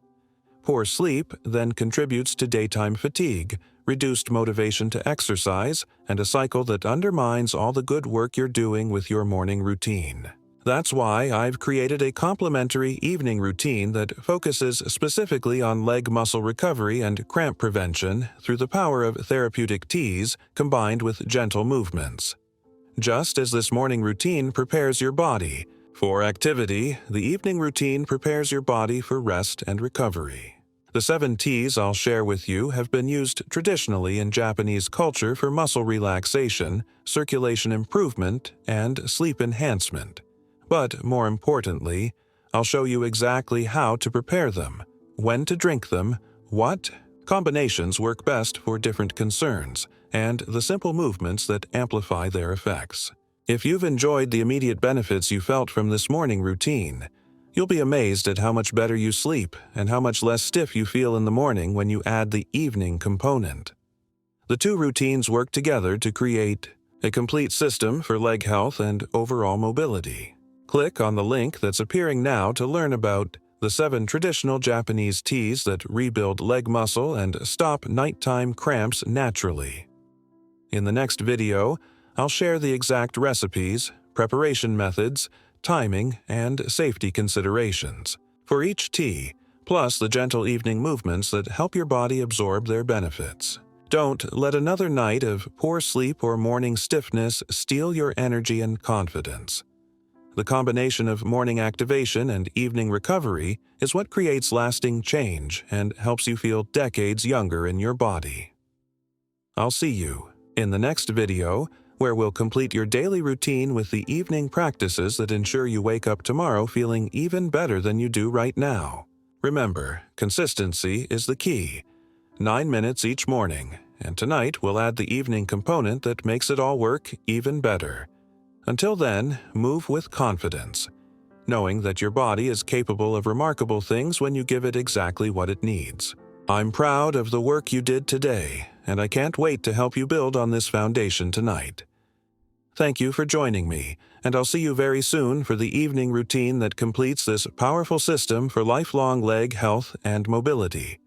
Poor sleep then contributes to daytime fatigue, reduced motivation to exercise, and a cycle that undermines all the good work you're doing with your morning routine. That's why I've created a complementary evening routine that focuses specifically on leg muscle recovery and cramp prevention through the power of therapeutic teas combined with gentle movements. Just as this morning routine prepares your body for activity, the evening routine prepares your body for rest and recovery. The 7 teas I'll share with you have been used traditionally in Japanese culture for muscle relaxation, circulation improvement, and sleep enhancement. But more importantly, I'll show you exactly how to prepare them, when to drink them, what combinations work best for different concerns, and the simple movements that amplify their effects. If you've enjoyed the immediate benefits you felt from this morning routine, you'll be amazed at how much better you sleep and how much less stiff you feel in the morning when you add the evening component. The 2 routines work together to create a complete system for leg health and overall mobility. Click on the link that's appearing now to learn about the 7 traditional Japanese teas that rebuild leg muscle and stop nighttime cramps naturally. In the next video, I'll share the exact recipes, preparation methods, timing, and safety considerations for each tea, plus the gentle evening movements that help your body absorb their benefits. Don't let another night of poor sleep or morning stiffness steal your energy and confidence. The combination of morning activation and evening recovery is what creates lasting change and helps you feel decades younger in your body. I'll see you in the next video, where we'll complete your daily routine with the evening practices that ensure you wake up tomorrow feeling even better than you do right now. Remember, consistency is the key. 9 minutes each morning, and tonight we'll add the evening component that makes it all work even better. Until then, move with confidence, knowing that your body is capable of remarkable things when you give it exactly what it needs. I'm proud of the work you did today, and I can't wait to help you build on this foundation tonight. Thank you for joining me, and I'll see you very soon for the evening routine that completes this powerful system for lifelong leg health and mobility.